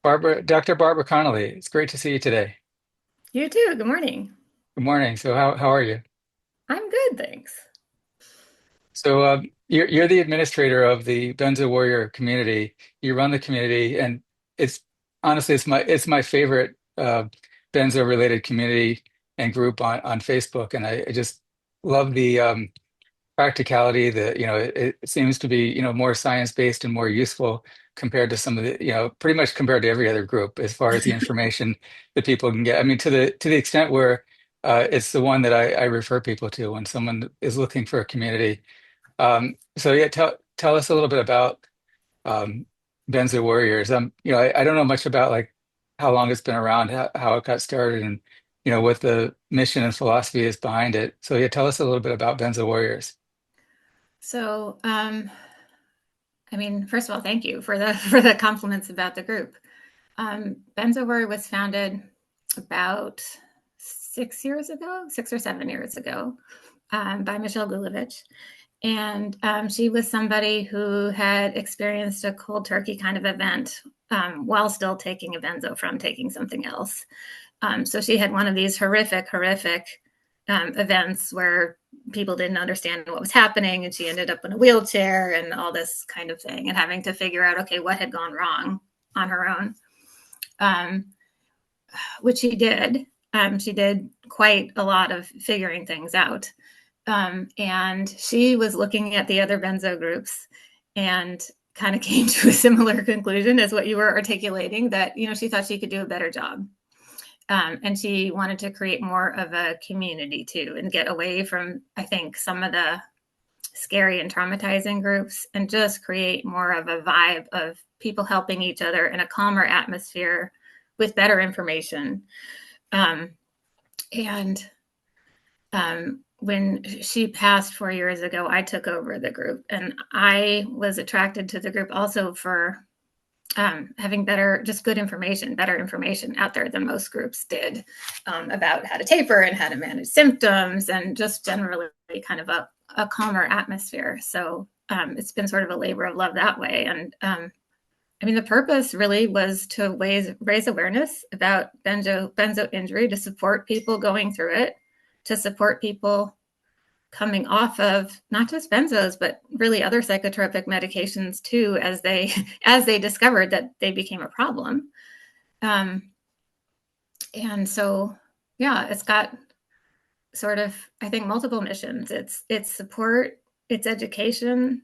Dr. Barbara Connolly, it's great to see you today. You too. Good morning. Good morning. So how are you? I'm good, thanks. So you're the administrator of the Benzo Warrior community. You run the community, and it's honestly it's my favorite Benzo related community and group on Facebook. And I just love the practicality. It seems to be more science based and more useful compared to some of the pretty much compared to every other group as far as the information that people can get. I mean, to the extent where it's the one that I refer people to when someone is looking for a community. So yeah, tell us a little bit about um, Benzo Warriors. I don't know much about like how long it's been around, how it got started, and what the mission and philosophy is behind it. So yeah, tell us a little bit about Benzo Warriors. So, I mean, first of all, thank you for the for the compliments about the group. Benzo Warrior was founded about 6 years ago, 6 or 7 years ago, by Michelle Gulovich. And she was somebody who had experienced a cold turkey kind of event while still taking a benzo from taking something else. So she had one of these horrific events where people didn't understand what was happening, and she ended up in a wheelchair and all this kind of thing, and having to figure out, okay, what had gone wrong on her own, um, which she did. She did quite a lot of figuring things out. And she was looking at the other benzo groups and kind of came to a similar conclusion as what you were articulating, that she thought she could do a better job. And she wanted to create more of a community too, and get away from, I think, some of the scary and traumatizing groups, and just create more of a vibe of people helping each other in a calmer atmosphere with better information. Um, and When she passed 4 years ago, I took over the group, and I was attracted to the group also for having better information out there than most groups did, about how to taper and how to manage symptoms, and just generally kind of a calmer atmosphere. So it's been sort of a labor of love that way. And I mean, the purpose really was to raise awareness about benzo injury, to support people going through it, to support people coming off of not just benzos, but really other psychotropic medications too, as they as they discovered that they became a problem. Um, and so, yeah, it's got sort of, I think, multiple missions. It's support, it's education.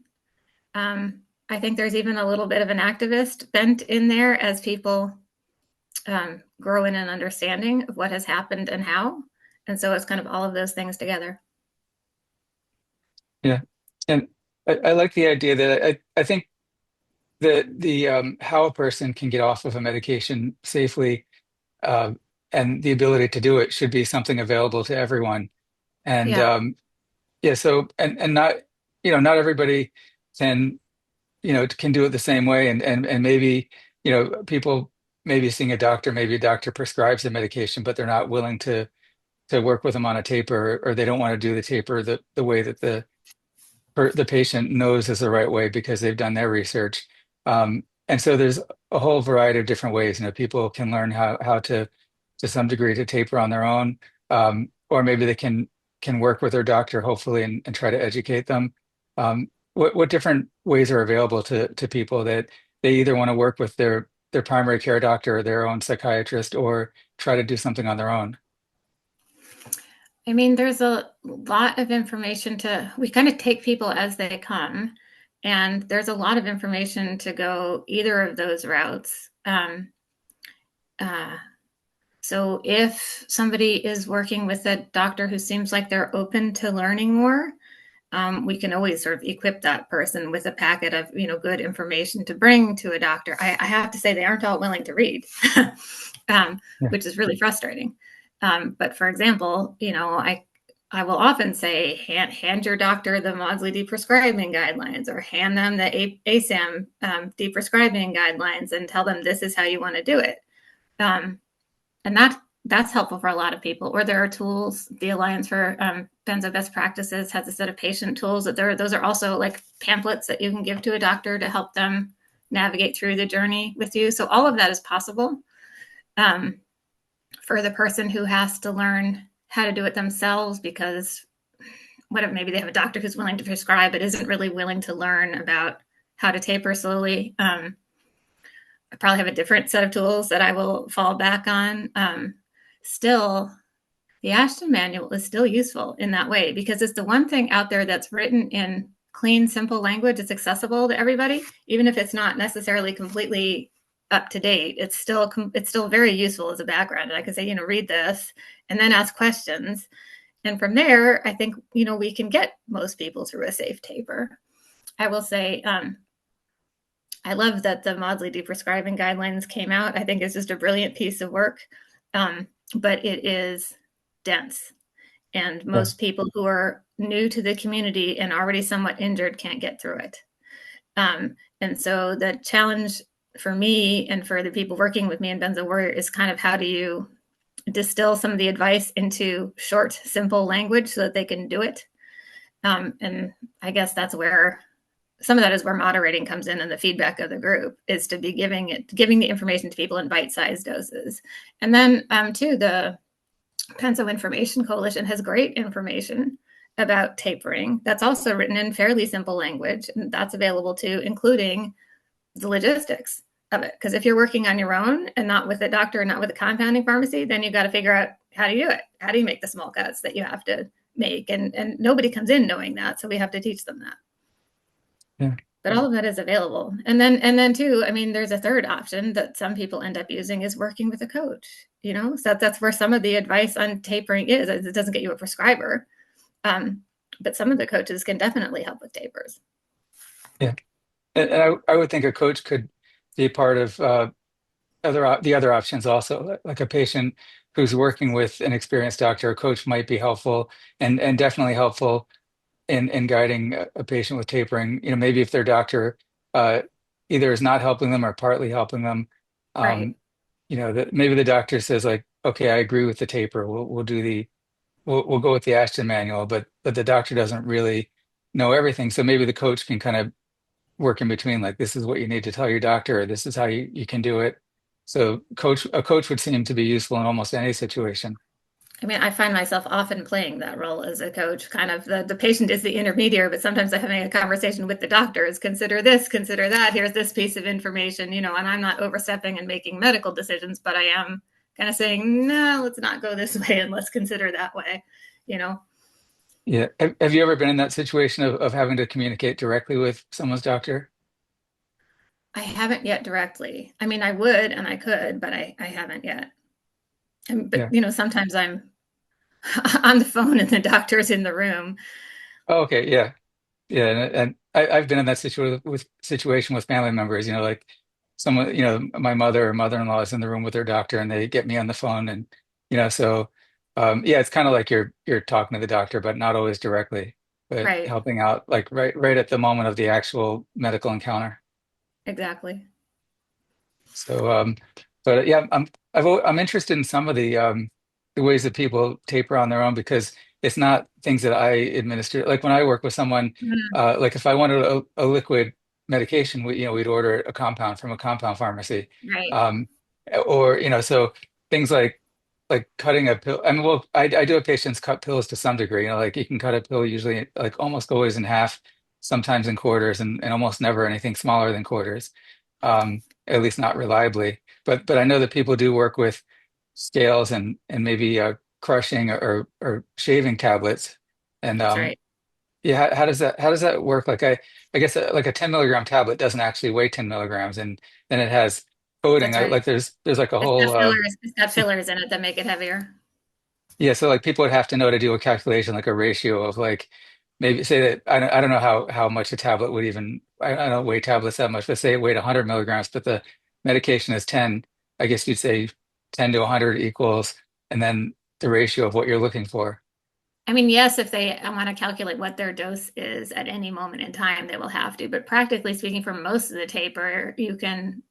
I think there's even a little bit of an activist bent in there as people grow in an understanding of what has happened and how. And so it's kind of all of those things together. Yeah, and I like the idea that I think the how a person can get off of a medication safely uh, and the ability to do it should be something available to everyone. And Yeah. yeah, so and not not everybody can can do it the same way, and maybe people maybe seeing a doctor, maybe a doctor prescribes the medication, but they're not willing to work with them on a taper, or they don't want to do the taper the way that the patient knows is the right way because they've done their research. And so there's a whole variety of different ways. People can learn how to some degree to taper on their own, or maybe they can work with their doctor, hopefully, and try to educate them. What different ways are available to people that they either want to work with their primary care doctor or their own psychiatrist, or try to do something on their own? I mean, there's a lot of information we kind of take people as they come, and there's a lot of information to go either of those routes. Uh, so if somebody is working with a doctor who seems like they're open to learning more, we can always sort of equip that person with a packet of good information to bring to a doctor. I have to say they aren't all willing to read, Yeah. which is really frustrating. But for example, I will often say, hand your doctor the Maudsley deprescribing guidelines, or hand them the ASAM deprescribing guidelines, and tell them this is how you want to do it. Um, and that's helpful for a lot of people. Or there are tools. The Alliance for Benzo Best Practices has a set of patient tools those are also like pamphlets that you can give to a doctor to help them navigate through the journey with you. So all of that is possible. For the person who has to learn how to do it themselves because maybe they have a doctor who's willing to prescribe but isn't really willing to learn about how to taper slowly. I probably have a different set of tools that I will fall back on. Still, the Ashton manual is still useful in that way because it's the one thing out there that's written in clean, simple language. It's accessible to everybody, even if it's not necessarily completely up to date. It's still very useful as a background. And I can say, read this and then ask questions. And from there, I think, we can get most people through a safe taper. I will say, I love that the Maudsley Deprescribing guidelines came out. I think it's just a brilliant piece of work, but it is dense. And Yeah. most people who are new to the community and already somewhat injured can't get through it. And so the challenge for me and for the people working with me in Benzo Warrior is kind of how do you distill some of the advice into short, simple language so that they can do it. And I guess that's where some of that is where moderating comes in and the feedback of the group is to be giving the information to people in bite-sized doses. And then too, the Benzo Information Coalition has great information about tapering that's also written in fairly simple language, and that's available too, including the logistics of it. Because if you're working on your own and not with a doctor and not with a compounding pharmacy, then you've got to figure out how do you do it. How do you make the small cuts that you have to make? And nobody comes in knowing that, so we have to teach them that. Yeah. But all of that is available. And then too, I mean, there's a third option that some people end up using is working with a coach, so that's where some of the advice on tapering is. It doesn't get you a prescriber. But some of the coaches can definitely help with tapers. Yeah. And I would think a coach could be part of the other options also. Like a patient who's working with an experienced doctor, a coach might be helpful and definitely helpful in guiding a patient with tapering. Maybe if their doctor uh, either is not helping them or partly helping them, Right. um, that maybe the doctor says like, okay, I agree with the taper. We'll go with the Ashton manual, but the doctor doesn't really know everything. So maybe the coach can kind of work in between, like this is what you need to tell your doctor, or this is how you can do it. So a coach would seem to be useful in almost any situation. I mean, I find myself often playing that role as a coach. Kind of the patient is the intermediary, but sometimes I'm having a conversation with the doctors. Consider this, consider that. Here's this piece of information, and I'm not overstepping and making medical decisions, but I am kind of saying, no, let's not go this way and let's consider that way, you know. Yeah. Have you ever been in that situation of having to communicate directly with someone's doctor? I haven't yet directly. I mean, I would and I could, but I haven't yet. But Yeah. sometimes I'm on the phone and the doctor's in the room. Oh, okay. Yeah. Yeah. And I've been in that situation with family members, like someone, my mother or mother-in-law is in the room with their doctor and they get me on the phone and, so, yeah, it's kind of like you're talking to the doctor, but not always directly, but Right. helping out like right at the moment of the actual medical encounter. Exactly. So, but yeah, I'm interested in some of the ways that people taper on their own because it's not things that I administer. Like when I work with someone, Mhm. like if I wanted a liquid medication, we'd order a compound from a compound pharmacy, Right. um, or so things like cutting a pill. I mean, well, I do have patients cut pills to some degree. Like you can cut a pill usually like almost always in half, sometimes in quarters, and almost never anything smaller than quarters. At least not reliably. But I know that people do work with scales and maybe crushing or shaving tablets. And That's right. yeah, how does that work? Like I guess like a 10 milligram tablet doesn't actually weigh 10 milligrams, and then it has coding. That's right. Like there's like a It's got whole fillers. It's got fillers in it that make it heavier. yeah. So like people would have to know to do a calculation, like a ratio of like maybe say that I don't know how much a tablet would even I don't weigh tablets that much, but say it weighed 100 milligrams, but the medication is 10. I guess you'd say 10 to 100 equals, and then the ratio of what you're looking for. I mean, yes, if they want to calculate what their dose is at any moment in time, they will have to. But practically speaking, for most of the taper, you can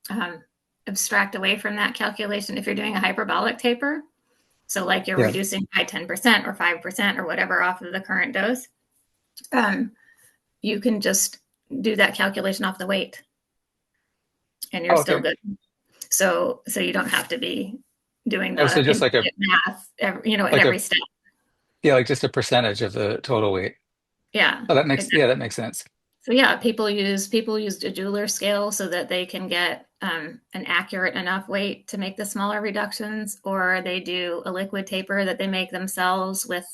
um, abstract away from that calculation if you're doing a hyperbolic taper. So, like you're Yeah. reducing by 10% or 5% or whatever off of the current dose, um, you can just do that calculation off the weight. and you're Oh, still okay. good. So you don't have to be doing Oh, so the just immediate math, at like a every step. yeah, like just a percentage of the total weight. Yeah, Oh, that makes yeah, exactly. that makes sense. So yeah, people use a jeweler scale so that they can get an accurate enough weight to make the smaller reductions, or they do a liquid taper that they make themselves with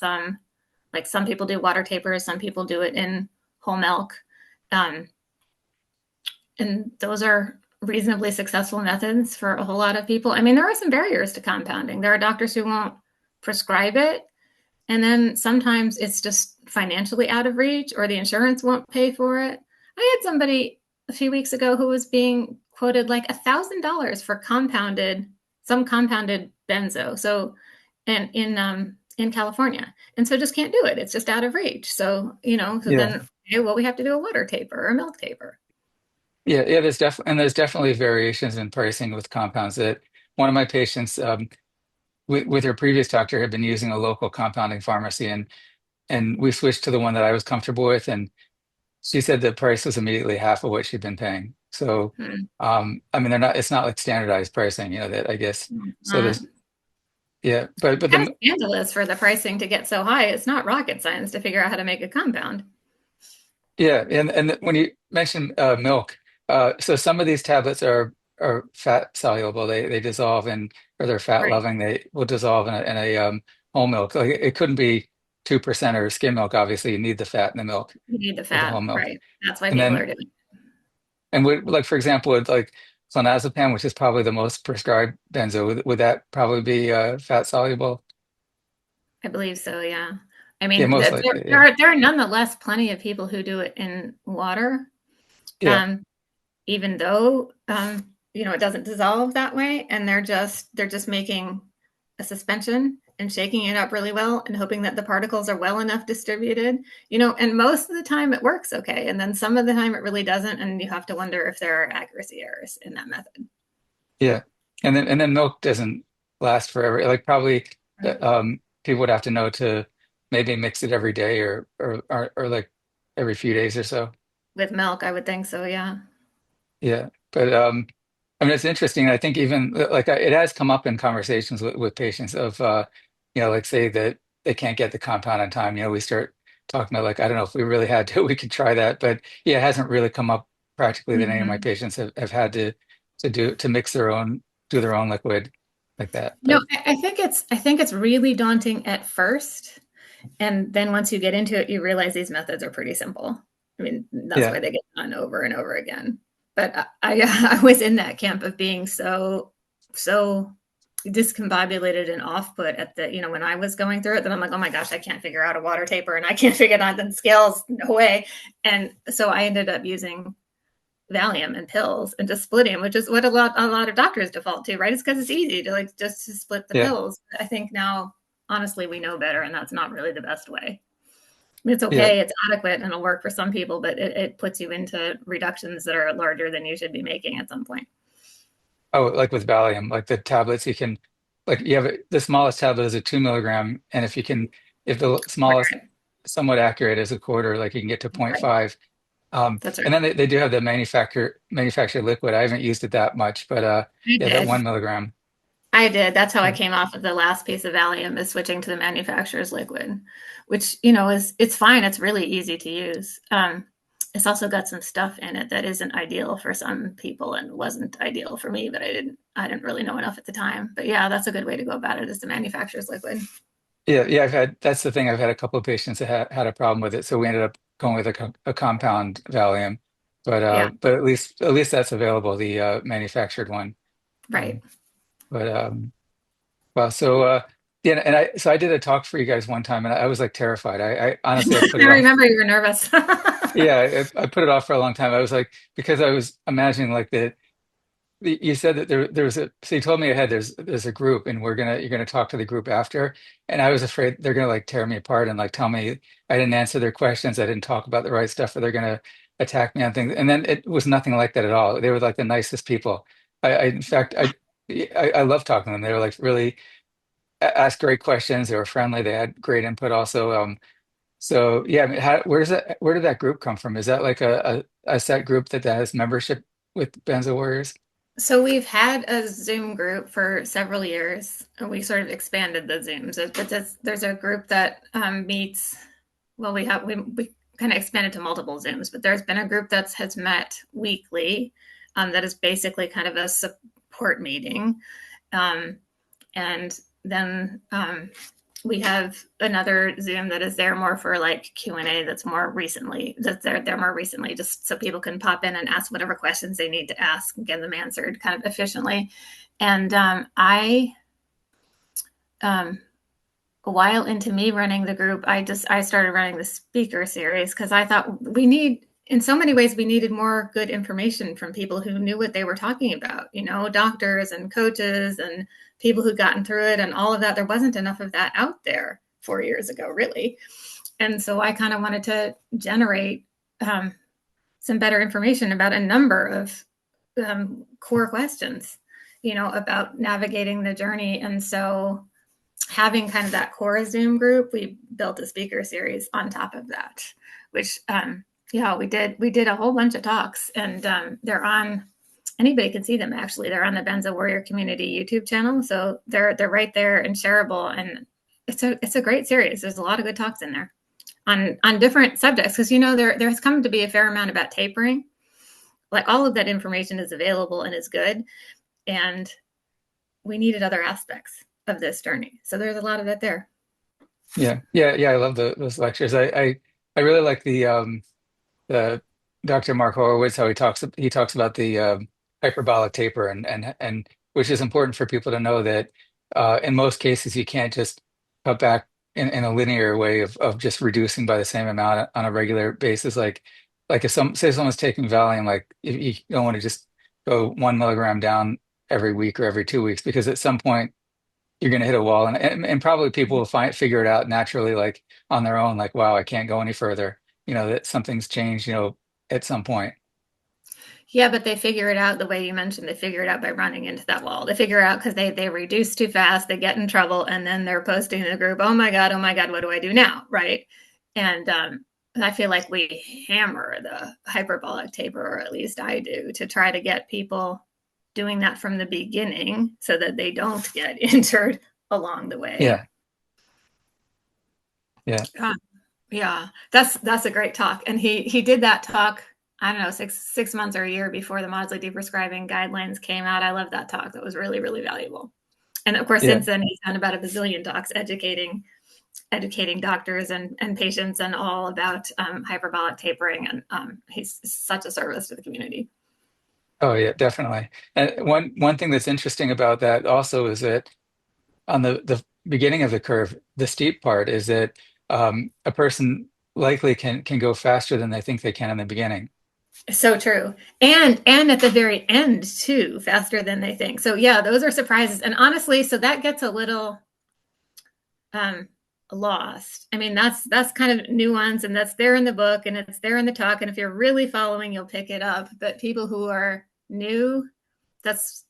like some people do water tapers, some people do it in whole milk, um, and those are reasonably successful methods for a whole lot of people. I mean, there are some barriers to compounding. There are doctors who won't prescribe it, and then sometimes it's just financially out of reach or the insurance won't pay for it. I had somebody a few weeks ago who was being quoted like $1,000 for some compounded benzo. So, and in California, and so just can't do it. It's just out of reach. So Yeah. then, okay, well, we have to do a water taper or a milk taper. Yeah, there's definitely variations in pricing with compounds that one of my patients with her previous doctor had been using a local compounding pharmacy and we switched to the one that I was comfortable with and she said the price was immediately half of what she'd been paying. So Hmm. I mean they're not it's not like standardized pricing, that I guess so Uh, there's yeah, but kind of the scandalous for the pricing to get so high. It's not rocket science to figure out how to make a compound. yeah, and when you mentioned milk, so some of these tablets are fat soluble. They dissolve in or they're fat Right. loving. They will dissolve in a whole milk. Like it couldn't be 2% or skim milk. Obviously, you need the fat in the milk You need the with the fat, whole milk. right? That's why And people are then doing it. like for example, with like clonazepam, which is probably the most prescribed benzo, would that probably be fat soluble? I believe so, yeah. I Yeah, mean, most there, likely. there Yeah, are there are nonetheless plenty of people who do it in water, yeah, um, even though it doesn't dissolve that way, and they're just making a suspension and shaking it up really well and hoping that the particles are well enough distributed. And most of the time it works okay, and then some of the time it really doesn't, and you have to wonder if there are accuracy errors in that method. yeah. And then milk doesn't last forever. Like probably Right. people would have to know to maybe mix it every day or like every few days or so. With milk, I would think so, yeah. Yeah. But I mean it's interesting. I think even like it has come up in conversations with patients of like say that they can't get the compound on time. We start talking about like I don't know if we really had to, we could try that. But yeah, it hasn't really come up practically that any of my Mhm. patients have had to mix do their own liquid like that. No, But I think it's really daunting at first, and then once you get into it, you realize these methods are pretty simple. I mean, that's yeah. why they get done over and over again. But I was in that camp of being so discombobulated and off put at when I was going through it, then I'm like, oh my gosh, I can't figure out a water taper and I can't figure out the scales, no way. And so I ended up using Valium and pills and just splitting, which is what a lot of doctors default to, right? It's because it's easy to like just to split the Yeah. pills. I think now, honestly, we know better, and that's not really the best way. I mean, it's Yeah. okay, it's adequate, and it'll work for some people, but it puts you into reductions that are larger than you should be making at some point. Oh, like with Valium, like the tablets you can like you have the smallest tablet is a 2 milligram, and if the smallest Right, somewhat accurate is a quarter, like you can get to point right. 0.5. That's And right. then they do have the manufactured liquid. I haven't used it that much, but I yeah, that did. 1 milligram. I did. That's how I Yeah. came off of the last piece of Valium is switching to the manufacturer's liquid, which is it's fine. It's really easy to use. It's also got some stuff in it that isn't ideal for some people and wasn't ideal for me, but I didn't really know enough at the time. But yeah, that's a good way to go about it is the manufacturer's liquid. Yeah, that's the thing. I've had a couple of patients that had a problem with it, so we ended up going with a compound Valium. Yeah, But at least that's available, the manufactured one. right. Um, but Well, so yeah, and I did a talk for you guys one time, and I was like terrified. I honestly I put I it off. remember you were nervous. Yeah, I put it off for a long time. I was like because I was imagining like that. You said that there was a so you told me ahead there's a group and you're gonna talk to the group after, and I was afraid they're gonna like tear me apart and like tell me I didn't answer their questions, I didn't talk about the right stuff, or they're gonna attack me on things. And then it was nothing like that at all. They were like the nicest people. I in fact I love talking to them. They were like really asked great questions. They were friendly. They had great input also. So yeah, I mean, where did that group come from? Is that like a set group that has membership with Benzo Warriors? So we've had a Zoom group for several years, and we sort of expanded the Zooms. There's a group that meets. Well, we kind of expanded to multiple Zooms, but there's been a group that has met weekly. That is basically kind of a support meeting, um, and then we have another Zoom that is there more for like Q&A that's more recently, that's there more recently, just so people can pop in and ask whatever questions they need to ask and get them answered kind of efficiently. And um, a while into me running the group, I started running the speaker series because I thought in so many ways, we needed more good information from people who knew what they were talking about, doctors and coaches and people who'd gotten through it and all of that. There wasn't enough of that out there 4 years ago, really. And so I kind of wanted to generate some better information about a number of core questions, about navigating the journey. And so having kind of that core Zoom group, we built a speaker series on top of that, which yeah, we did a whole bunch of talks, and they're on. Anybody can see them. Actually, they're on the Benzo Warrior Community YouTube channel, so they're right there and shareable. And it's a great series. There's a lot of good talks in there on different subjects because there has come to be a fair amount about tapering. Like all of that information is available and is good, and we needed other aspects of this journey. So there's a lot of that there. Yeah, yeah, yeah. I love those lectures. I really like the Dr. Mark Horowitz, how he talks about the hyperbolic taper, and which is important for people to know that in most cases you can't just cut back in a linear way of just reducing by the same amount on a regular basis. Like if say someone's taking Valium, like you don't want to just go 1 milligram down every week or every 2 weeks, because at some point you're going to hit a wall, and probably people will figure it out naturally, like on their own, like, wow, I can't go any further, that something's changed, at some point. Yeah, but they figure it out the way you mentioned. They figure it out by running into that wall. They figure it out because they reduce too fast, they get in trouble, and then they're posting in the group, oh my God, what do I do now? Right. And I feel like we hammer the hyperbolic taper, or at least I do, to try to get people doing that from the beginning so that they don't get injured along the way. Yeah, yeah. Uh, yeah, that's a great talk. And he did that talk, I don't know, six months or a year before the Maudsley Deprescribing guidelines came out. I love that talk. That was really, really valuable. And of course, Yeah. since then he's done about a bazillion talks educating doctors and patients and all about hyperbolic tapering. And he's such a service to the community. Oh yeah, definitely. And one thing that's interesting about that also is that on the beginning of the curve, the steep part is that a person likely can go faster than they think they can in the beginning. So true. And at the very end too, faster than they think. So yeah, those are surprises. And honestly, so that gets a little um lost. I mean, that's kind of nuance, and that's there in the book and it's there in the talk. And if you're really following, you'll pick it up. But people who are new, that's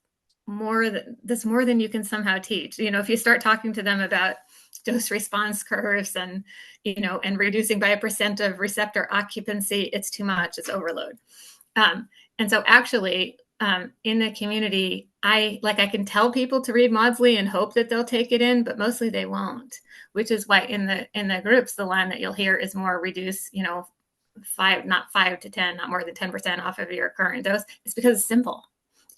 that's more than you can somehow teach. If you start talking to them about dose response curves and reducing by a percent of receptor occupancy, it's too much. It's overload. And so actually, in the community, I can tell people to read Maudsley and hope that they'll take it in, but mostly they won't. Which is why in the groups, the line that you'll hear is more reduce, not 5 to 10, not more than 10% off of your current dose. It's because it's simple.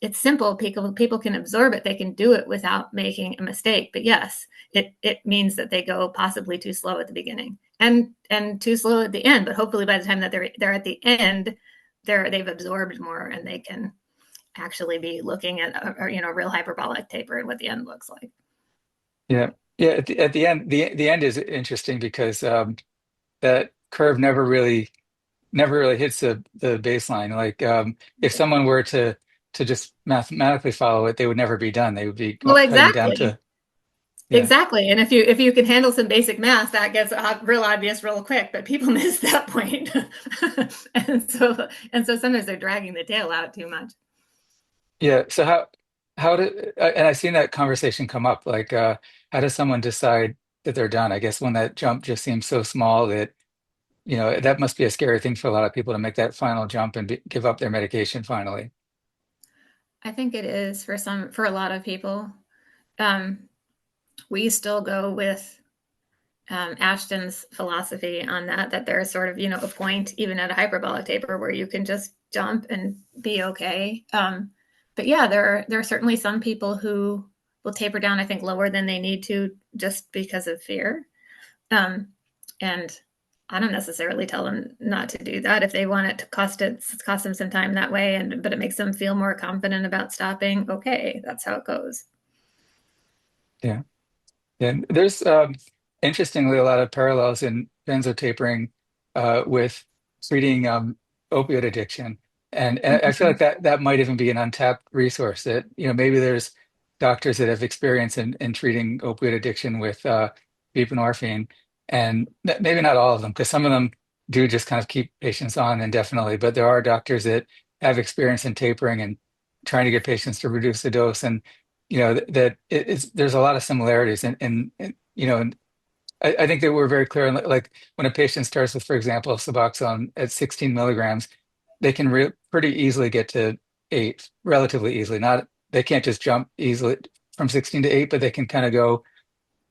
It's simple. People can absorb it. They can do it without making a mistake. But yes, it means that they go possibly too slow at the beginning and too slow at the end. But hopefully, by the time that they're at the end, they've absorbed more and they can actually be looking at a real hyperbolic taper and what the end looks like. Yeah. Yeah. At the end, the end is interesting because that curve never really hits the baseline. Like if someone were to just mathematically follow it, they would never be done. They would be Well, heading down exactly. to, yeah. Exactly. And if you can handle some basic math, that gets real obvious real quick, but people miss that point. and so sometimes they're dragging the tail out too much. Yeah. So how did and I've seen that conversation come up. Like how does someone decide that they're done? I guess when that jump just seems so small that that must be a scary thing for a lot of people to make that final jump and give up their medication finally. I think it is for a lot of people. Um, we still go with Ashton's philosophy on that there's sort of, a point even at a hyperbolic taper where you can just jump and be okay. But yeah, there are certainly some people who will taper down, I think, lower than they need to just because of fear. Um, and I don't necessarily tell them not to do that if they want it to cost them some time that way, but it makes them feel more confident about stopping. Okay, that's how it goes. Yeah. And there's interestingly a lot of parallels in benzo tapering with treating opioid addiction. And I feel like Mhm. that might even be an untapped resource that, maybe there's doctors that have experience in treating opioid addiction with buprenorphine, and maybe not all of them, because some of them do just kind of keep patients on indefinitely, but there are doctors that have experience in tapering and trying to get patients to reduce the dose. And that there's a lot of similarities and I think that we're very clear on, like, when a patient starts with, for example, Suboxone at 16 milligrams, they can pretty easily get to 8 relatively easily. Not They can't just jump easily from 16 to 8, but they can kind of go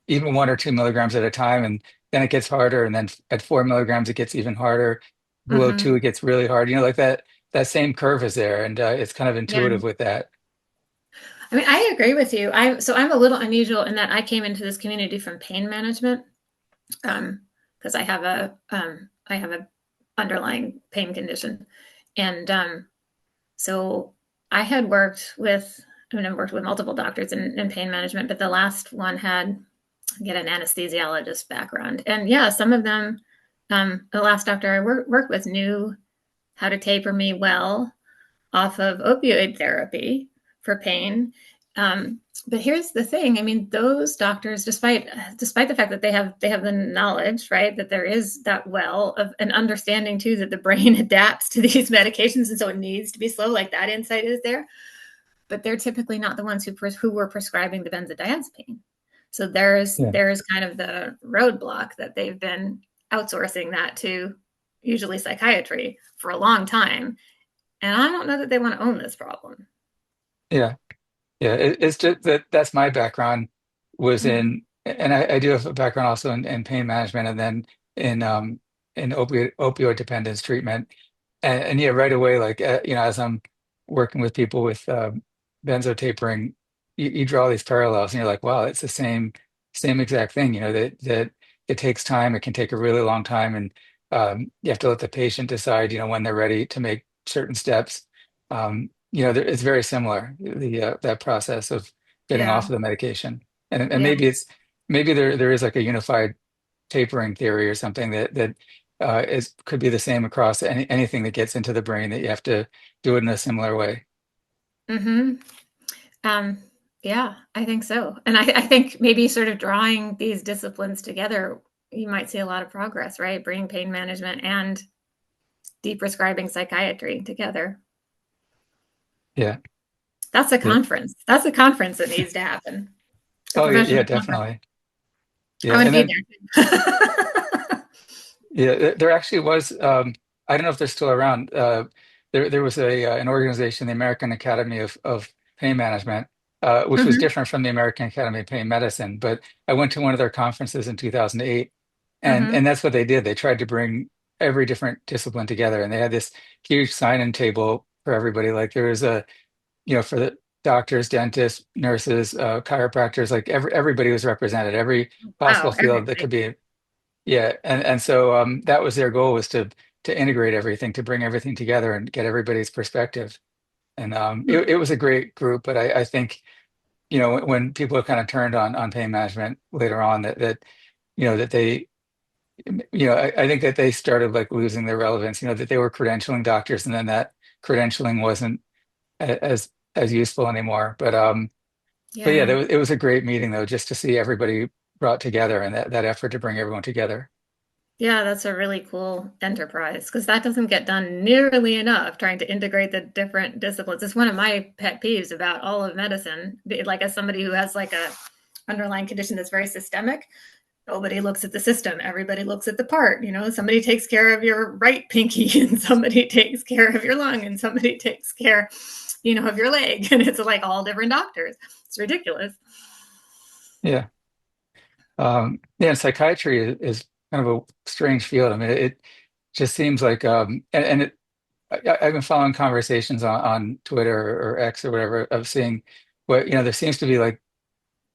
even 1 or 2 milligrams at a time, and then it gets harder, and then at 4 milligrams it gets even harder. Below Mm-hmm. 2 it gets really hard, like that same curve is there, and it's kind of Yeah. intuitive with that. I mean, I agree with you. I'm a little unusual in that I came into this community from pain management, because I have a underlying pain condition, and so I had I've worked with multiple doctors in pain management, but the last one had get an anesthesiologist background, and yeah, some of them, the last doctor I worked with knew how to taper me well off of opioid therapy for pain. Um, but here's the thing. I mean, those doctors, despite the fact that they have the knowledge, right, that there is that well of an understanding too that the brain adapts to these medications, and so it needs to be slow. Like that insight is there, but they're typically not the ones who were prescribing the benzodiazepine. So Yeah. there's kind of the roadblock that they've been outsourcing that to usually psychiatry for a long time, and I don't know that they want to own this problem. Yeah. Yeah, it's just that's my background was Mm-hmm. and I do have a background also in pain management, and then in opioid dependence treatment, and yeah, right away, like as I'm working with people with benzo tapering, you draw these parallels, and you're like, wow, it's the same exact thing, that it takes time, it can take a really long time, and you have to let the patient decide, when they're ready to make certain steps. It's very similar, that process of getting Yeah, off of the medication. And yeah. maybe there is like a unified tapering theory or something that is could be the same across anything that gets into the brain, that you have to do it in a similar way. Mm-hmm. Um, yeah, I think so. And I think maybe sort of drawing these disciplines together, you might see a lot of progress, right? Bringing pain management and deprescribing psychiatry together. Yeah. Yeah. That's a conference that needs to happen. A Oh, yeah, professional yeah, conference. definitely. I Yeah. want to And be then there. yeah, there actually was. I don't know if they're still around. There was an organization, the American Academy of Pain Management, which was Hmm. different from the American Academy of Pain Medicine. But I went to one of their conferences in 2008, and Hmm. that's what they did. They tried to bring every different discipline together, and they had this huge sign-in table for everybody. Like there was for the doctors, dentists, nurses, chiropractors, like everybody was represented, every possible Wow, field that everybody. could be. Yeah, and so that was their goal, was to integrate everything, to bring everything together and get everybody's perspective. And Hmm. it was a great group, but I think when people have kind of turned on pain management later on, that they I think that they started like losing their relevance. That they were credentialing doctors, and then that credentialing wasn't as useful anymore. But yeah, Yeah. it was a great meeting though, just to see everybody brought together, and that effort to bring everyone together. Yeah, that's a really cool enterprise because that doesn't get done nearly enough trying to integrate the different disciplines. It's one of my pet peeves about all of medicine. Like as somebody who has like a underlying condition that's very systemic, nobody looks at the system. Everybody looks at the part. Somebody takes care of your right pinky and somebody takes care of your lung and somebody takes care, of your leg. And it's like all different doctors. It's ridiculous. Yeah. Yeah, and psychiatry is kind of a strange field. I mean, it just seems like, and I've been following conversations on Twitter or X or whatever of seeing what, there seems to be like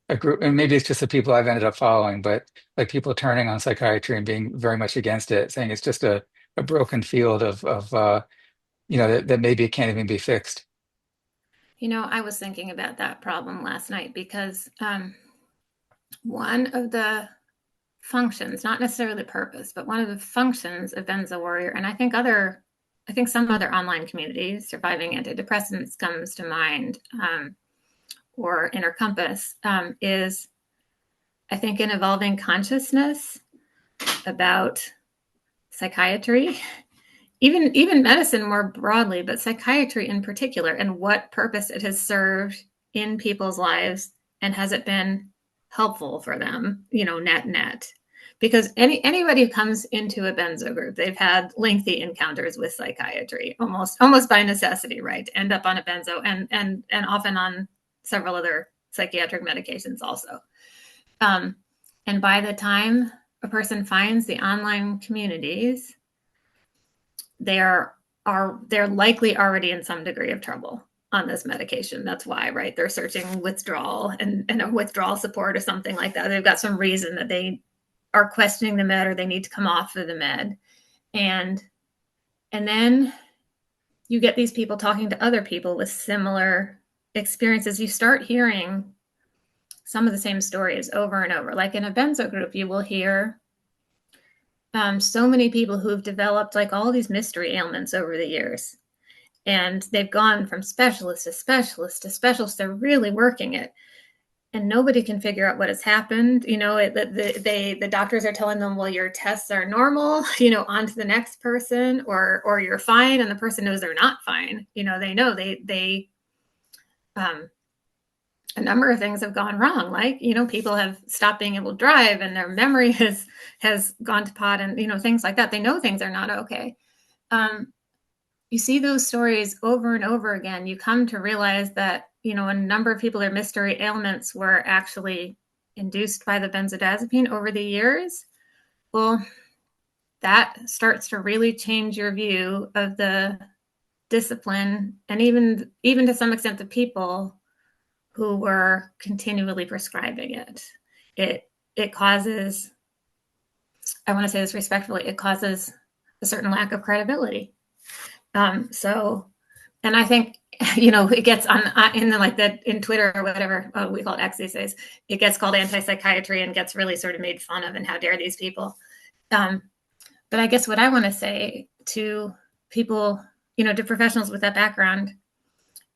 a group, and maybe it's just the people I've ended up following, but like people turning on psychiatry and being very much against it, saying it's just a broken field of that maybe it can't even be fixed. I was thinking about that problem last night because one of the functions, not necessarily the purpose, but one of the functions of Benzo Warrior, and I think some other online communities, surviving antidepressants comes to mind, or Inner Compass, is I think an evolving consciousness about psychiatry, even medicine more broadly, but psychiatry in particular, and what purpose it has served in people's lives, and has it been helpful for them, net. Because anybody who comes into a benzo group, they've had lengthy encounters with psychiatry, almost by necessity, right? To end up on a benzo and often on several other psychiatric medications also. Um, and by the time a person finds the online communities, they're likely already in some degree of trouble on this medication. That's why, right? They're searching withdrawal and a withdrawal support or something like that. They've got some reason that they are questioning the med or they need to come off of the med. And then you get these people talking to other people with similar experiences. You start hearing some of the same stories over and over. Like in a benzo group, you will hear so many people who've developed like all these mystery ailments over the years. And they've gone from specialist to specialist to specialist. They're really working it. And nobody can figure out what has happened. The doctors are telling them, well, your tests are normal, on to the next person, or you're fine. And the person knows they're not fine. They know a number of things have gone wrong. Like, people have stopped being able to drive and their memory has gone to pot and, things like that. They know things are not okay. You see those stories over and over again. You come to realize that, a number of people, their mystery ailments were actually induced by the benzodiazepine over the years. Well, that starts to really change your view of the discipline and even to some extent the people who were continually prescribing it. It causes, I want to say this respectfully, it causes a certain lack of credibility. And I think, it gets on in the, like that in Twitter or whatever we call it X these days. It gets called anti-psychiatry and gets really sort of made fun of, and how dare these people. But I guess what I want to say to people, to professionals with that background,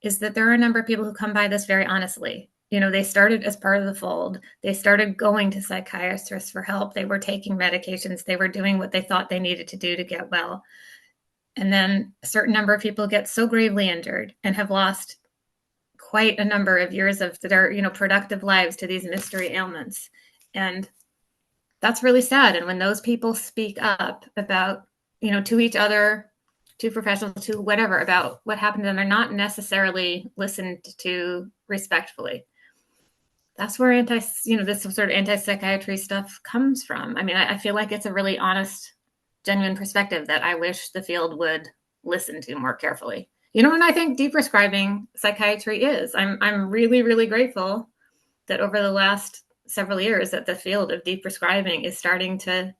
is that there are a number of people who come by this very honestly. They started as part of the fold. They started going to psychiatrists for help. They were taking medications. They were doing what they thought they needed to do to get well. And then a certain number of people get so gravely injured and have lost quite a number of years of their, productive lives to these mystery ailments. And that's really sad. And when those people speak up about, to each other, to professionals, to whatever, about what happened to them, they're not necessarily listened to respectfully. That's where this sort of anti-psychiatry stuff comes from. I mean, I feel like it's a really honest, genuine perspective that I wish the field would listen to more carefully. And I think deprescribing psychiatry is. I'm really, really grateful that over the last several years that the field of deprescribing is starting to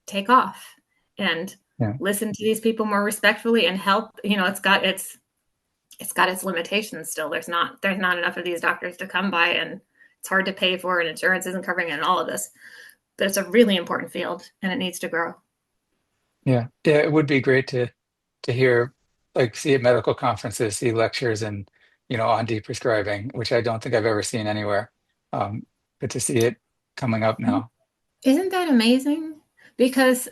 take off and Yeah. listen to these people more respectfully and help. It's got its limitations still. There's not enough of these doctors to come by, and it's hard to pay for, and insurance isn't covering it, and all of this. But it's a really important field, and it needs to grow. Yeah. Yeah. It would be great to hear, like, see at medical conferences, see lectures and, on deprescribing, which I don't think I've ever seen anywhere. But to see it coming up now. Isn't that amazing? Because,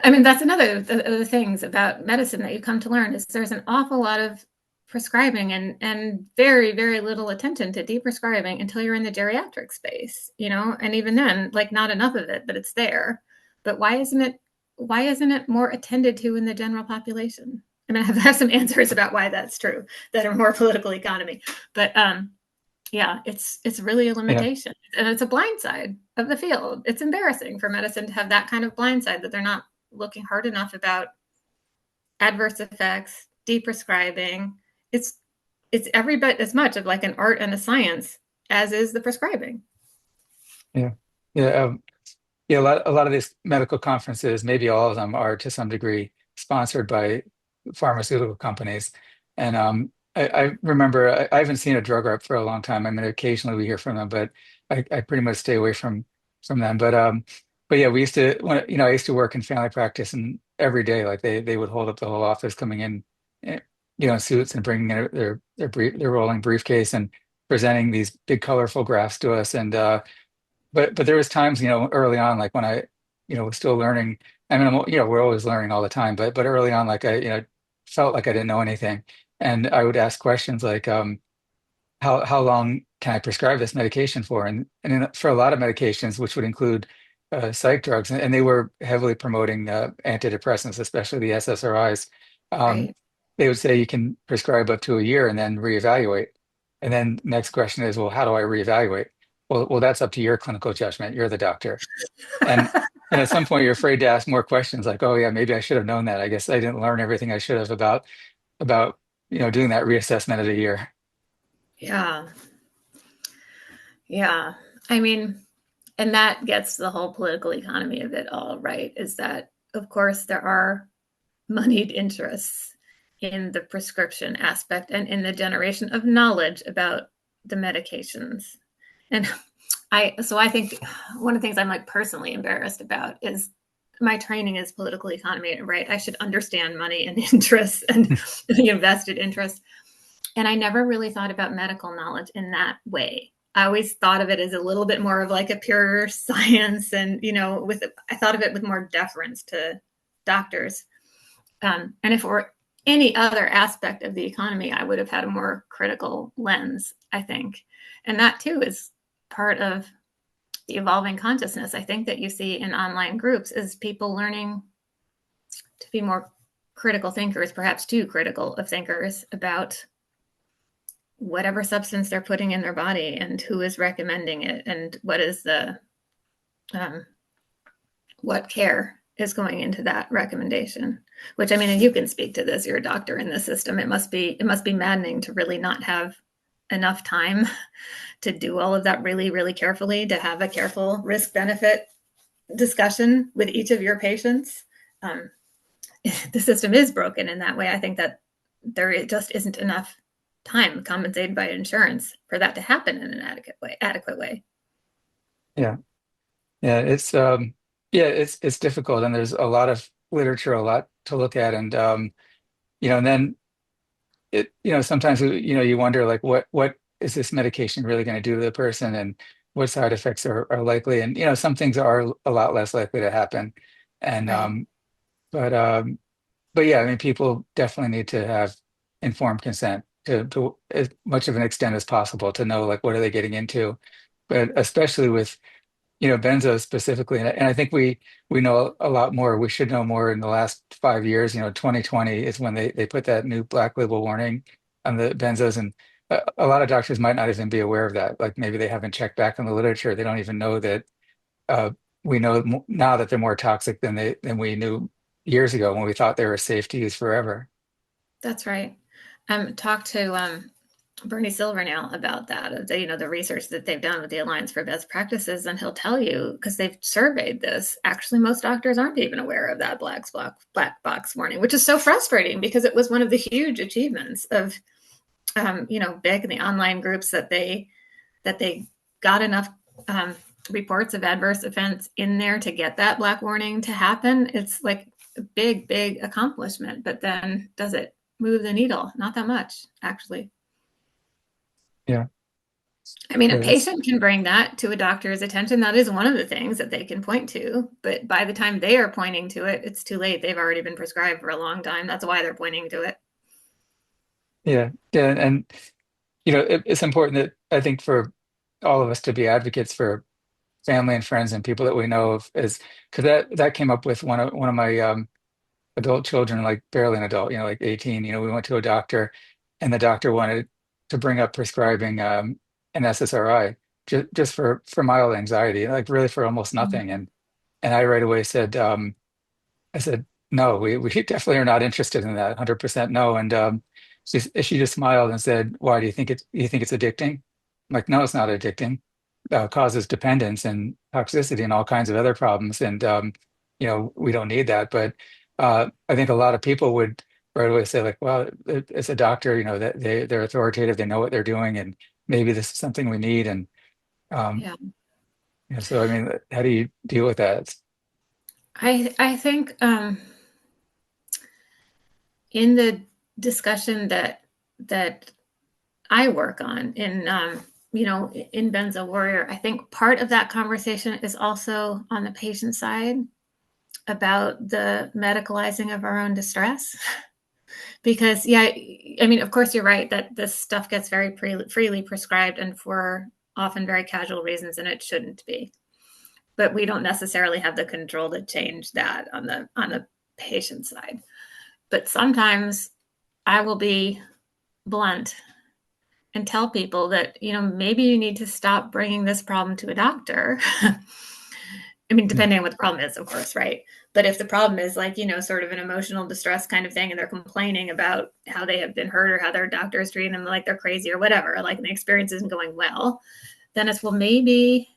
I mean, that's another of the things about medicine that you come to learn is there's an awful lot of prescribing and very, very little attention to deprescribing until you're in the geriatric space, and even then, like, not enough of it, but it's there. But why isn't it more attended to in the general population? I mean, I have some answers about why that's true that are more political economy, but yeah, it's really a Yeah. limitation, and it's a blind side of the field. It's embarrassing for medicine to have that kind of blind side that they're not looking hard enough about adverse effects, deprescribing. It's it's every bit as much of like an art and a science as is the prescribing. Yeah. Yeah. Yeah, a lot of these medical conferences, maybe all of them, are to some degree sponsored by pharmaceutical companies. And I remember I haven't seen a drug rep for a long time. I mean, occasionally we hear from them, but I pretty much stay away from them. But yeah, we used to when I used to work in family practice, and every day like they would hold up the whole office coming in, eh, in suits and bringing in their rolling briefcase and presenting these big colorful graphs to us. And but there was times, early on, like when I, was still learning. I mean, we're always learning all the time, but early on, like I, felt like I didn't know anything, and I would ask questions like, how long can I prescribe this medication for? For a lot of medications, which would include psych drugs, and they were heavily promoting antidepressants, especially the SSRIs. Um, Right. they would say you can prescribe up to a year and then reevaluate. And then next question is, well, how do I reevaluate? Well, that's up to your clinical judgment. You're the doctor. And and at some point, you're afraid to ask more questions, like, oh yeah, maybe I should have known that. I guess I didn't learn everything I should have about doing that reassessment of a year. Yeah. Yeah. I mean, and that gets the whole political economy of it all, right? Is that, of course, there are moneyed interests in the prescription aspect and in the generation of knowledge about the medications. And I think one of the things I'm like personally embarrassed about is my training is political economy, right? I should understand money and interests and the invested interests. And I never really thought about medical knowledge in that way. I always thought of it as a little bit more of like a pure science, and I thought of it with more deference to doctors. And if it were any other aspect of the economy, I would have had a more critical lens, I think. And that too is part of the evolving consciousness, I think, that you see in online groups is people learning to be more critical thinkers, perhaps too critical of thinkers about whatever substance they're putting in their body and who is recommending it and what is the um, what care is going into that recommendation. Which, I mean, and you can speak to this, you're a doctor in the system. It must be maddening to really not have enough time to do all of that really, really carefully, to have a careful risk benefit discussion with each of your patients. um, the system is broken in that way. I think that there just isn't enough time compensated by insurance for that to happen in an adequate way. Yeah. Yeah, it's difficult, and there's a lot of literature, a lot to look at, and and then sometimes you wonder like what is this medication really going to do to the person, and what side effects are likely, and some things are a lot less likely to happen, and Right. but um, but yeah, I mean, people definitely need to have informed consent to as much of an extent as possible to know like what are they getting into, but especially with benzos specifically, and I think we know a lot more. We should know more in the last 5 years. 2020 is when they put that new black label warning on the benzos, and a lot of doctors might not even be aware of that. Like maybe they haven't checked back on the literature. They don't even know that uh, we know now that they're more toxic than we knew years ago when we thought they were safe to use forever. That's right. Talk to Bernie Silvernail about that, of the research that they've done with the Alliance for Best Practices, and he'll tell you, because they've surveyed this, actually most doctors aren't even aware of that black box warning, which is so frustrating because it was one of the huge achievements of big in the online groups that they got enough um, reports of adverse events in there to get that black warning to happen. It's like a big accomplishment, but then does it move the needle? Not that much, actually. Yeah, I mean, a it's patient can bring that to a doctor's attention. That is one of the things that they can point to. But by the time they are pointing to it, it's too late. They've already been prescribed for a long time. That's why they're pointing to it. yeah, and it's important that I think for all of us to be advocates for family and friends and people that we know of, is because that came up with one of my adult children, like barely an adult, like 18. We went to a doctor, and the doctor wanted to bring up prescribing an SSRI just for mild anxiety, like really for almost nothing. And I right away said, I said, no, we definitely are not interested in that. 100% no. And she just smiled and said, why you think it's addicting? I'm like, no, it's not addicting. Causes dependence and toxicity and all kinds of other problems. And we don't need that. But I think a lot of people would right away say like, well, it's a doctor, that they're authoritative, they know what they're doing, and maybe this is something we need. And um, Yeah. so I mean, how do you deal with that? I think in the discussion that I work on in Benzo Warrior, I think part of that conversation is also on the patient side about the medicalizing of our own distress. Because yeah, I mean, of course you're right that this stuff gets very freely prescribed and for often very casual reasons, and it shouldn't be. But we don't necessarily have the control to change that on the patient side. But sometimes I will be blunt and tell people that, maybe you need to stop bringing this problem to a doctor. I mean, Yeah, depending on what the problem is, of course, right? But if the problem is like, sort of an emotional distress kind of thing, and they're complaining about how they have been hurt or how their doctor is treating them like they're crazy or whatever, like the experience isn't going well, then it's, well, maybe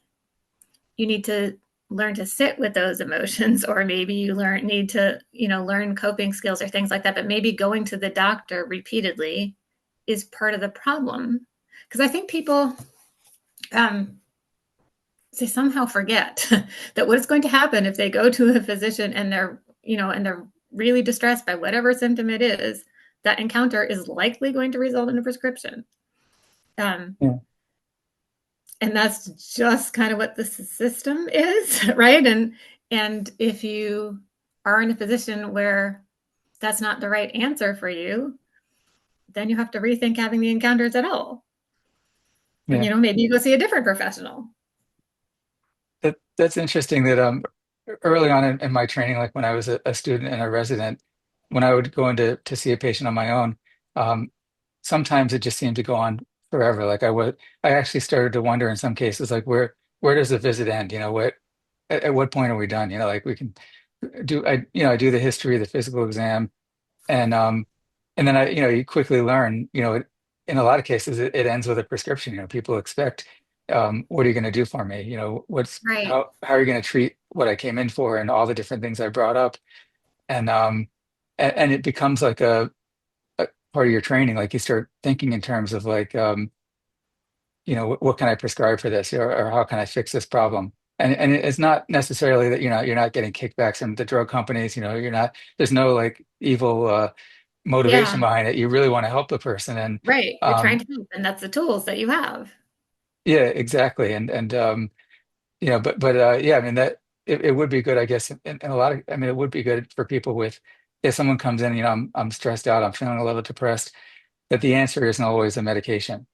you need to learn to sit with those emotions, or maybe you need to learn coping skills or things like that. But maybe going to the doctor repeatedly is part of the problem, because I think people they somehow forget that what's going to happen if they go to a physician and they're really distressed by whatever symptom it is, that encounter is likely going to result in a prescription. um, yeah, and that's just kind of what the system is. Right? And if you are in a position where that's not the right answer for you, then you have to rethink having the encounters at all. And yeah. maybe you go see a different professional. That's interesting that early on in my training, like when I was a student and a resident, when I would go in to see a patient on my own, um, sometimes it just seemed to go on forever. Like I actually started to wonder in some cases, like where does the visit end? At what point are we done? Like we can I do the history, the physical exam, and and then you quickly learn, in a lot of cases it ends with a prescription. People expect, what are you going to do for me? Right. How are you going to treat what I came in for and all the different things I brought up? And it becomes like a part of your training. Like you start thinking in terms of like, what can I prescribe for this, or how can I fix this problem? And it's not necessarily that you're not getting kickbacks from the drug companies. There's no like evil motivation Yeah. behind it. You really want to help the person. And Right. You're trying um, to help, and that's the tools that you have. yeah, exactly. And but yeah, I mean that it would be good, I guess, in a lot of, I mean, it would be good for people with, if someone comes in, I'm stressed out, I'm feeling a little depressed, that the answer isn't always a medication.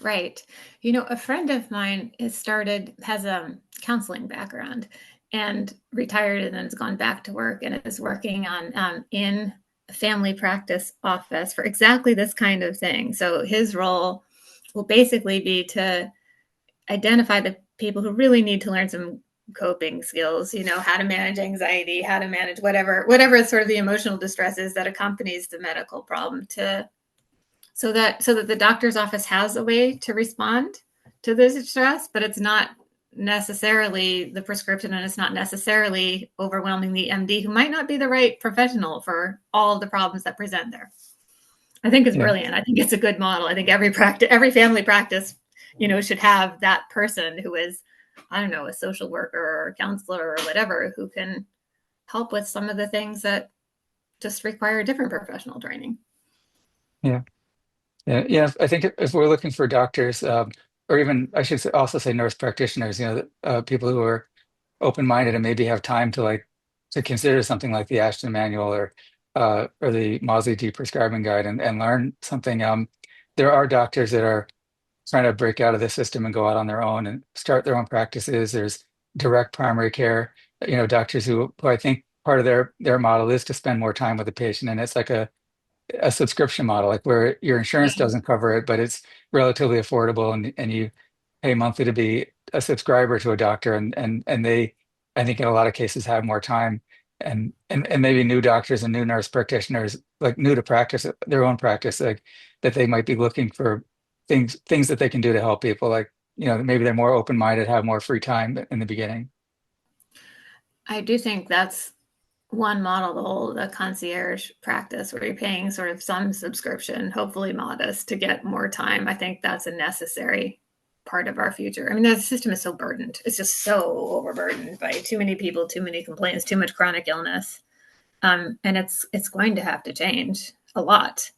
Right. A friend of mine has a counseling background and retired, and then has gone back to work and is working on in a family practice office for exactly this kind of thing. So his role will basically be to identify the people who really need to learn some coping skills, how to manage anxiety, how to manage whatever sort of the emotional distress is that accompanies the medical problem, to so that the doctor's office has a way to respond to this stress, but it's not necessarily the prescription, and it's not necessarily overwhelming the MD, who might not be the right professional for all of the problems that present there. I think it's Yeah, brilliant. I think it's a good model. I think every family practice, should have that person who is, I don't know, a social worker or a counselor or whatever, who can help with some of the things that just require different professional training. yeah, yeah, yeah. I think if we're looking for doctors, or even I should also say nurse practitioners, people who are open-minded and maybe have time to like to consider something like the Ashton manual, or the Maudsley Deprescribing guide, and learn something. There are doctors that are trying to break out of the system and go out on their own and start their own practices. There's direct primary care, doctors who I think part of their model is to spend more time with the patient, and it's like a subscription model, like where your insurance Right. doesn't cover it, but it's relatively affordable, and you pay monthly to be a subscriber to a doctor, and they, I think in a lot of cases have more time, and maybe new doctors and new nurse practitioners, like new to practice their own practice, like that they might be looking for things that they can do to help people, like maybe they're more open-minded, have more free time in the beginning. I do think that's one model, the whole the concierge practice, where you're paying sort of some subscription, hopefully modest, to get more time. I think that's a necessary part of our future. I mean, the system is so burdened. It's just so overburdened by too many people, too many complaints, too much chronic illness, and it's going to have to change a lot.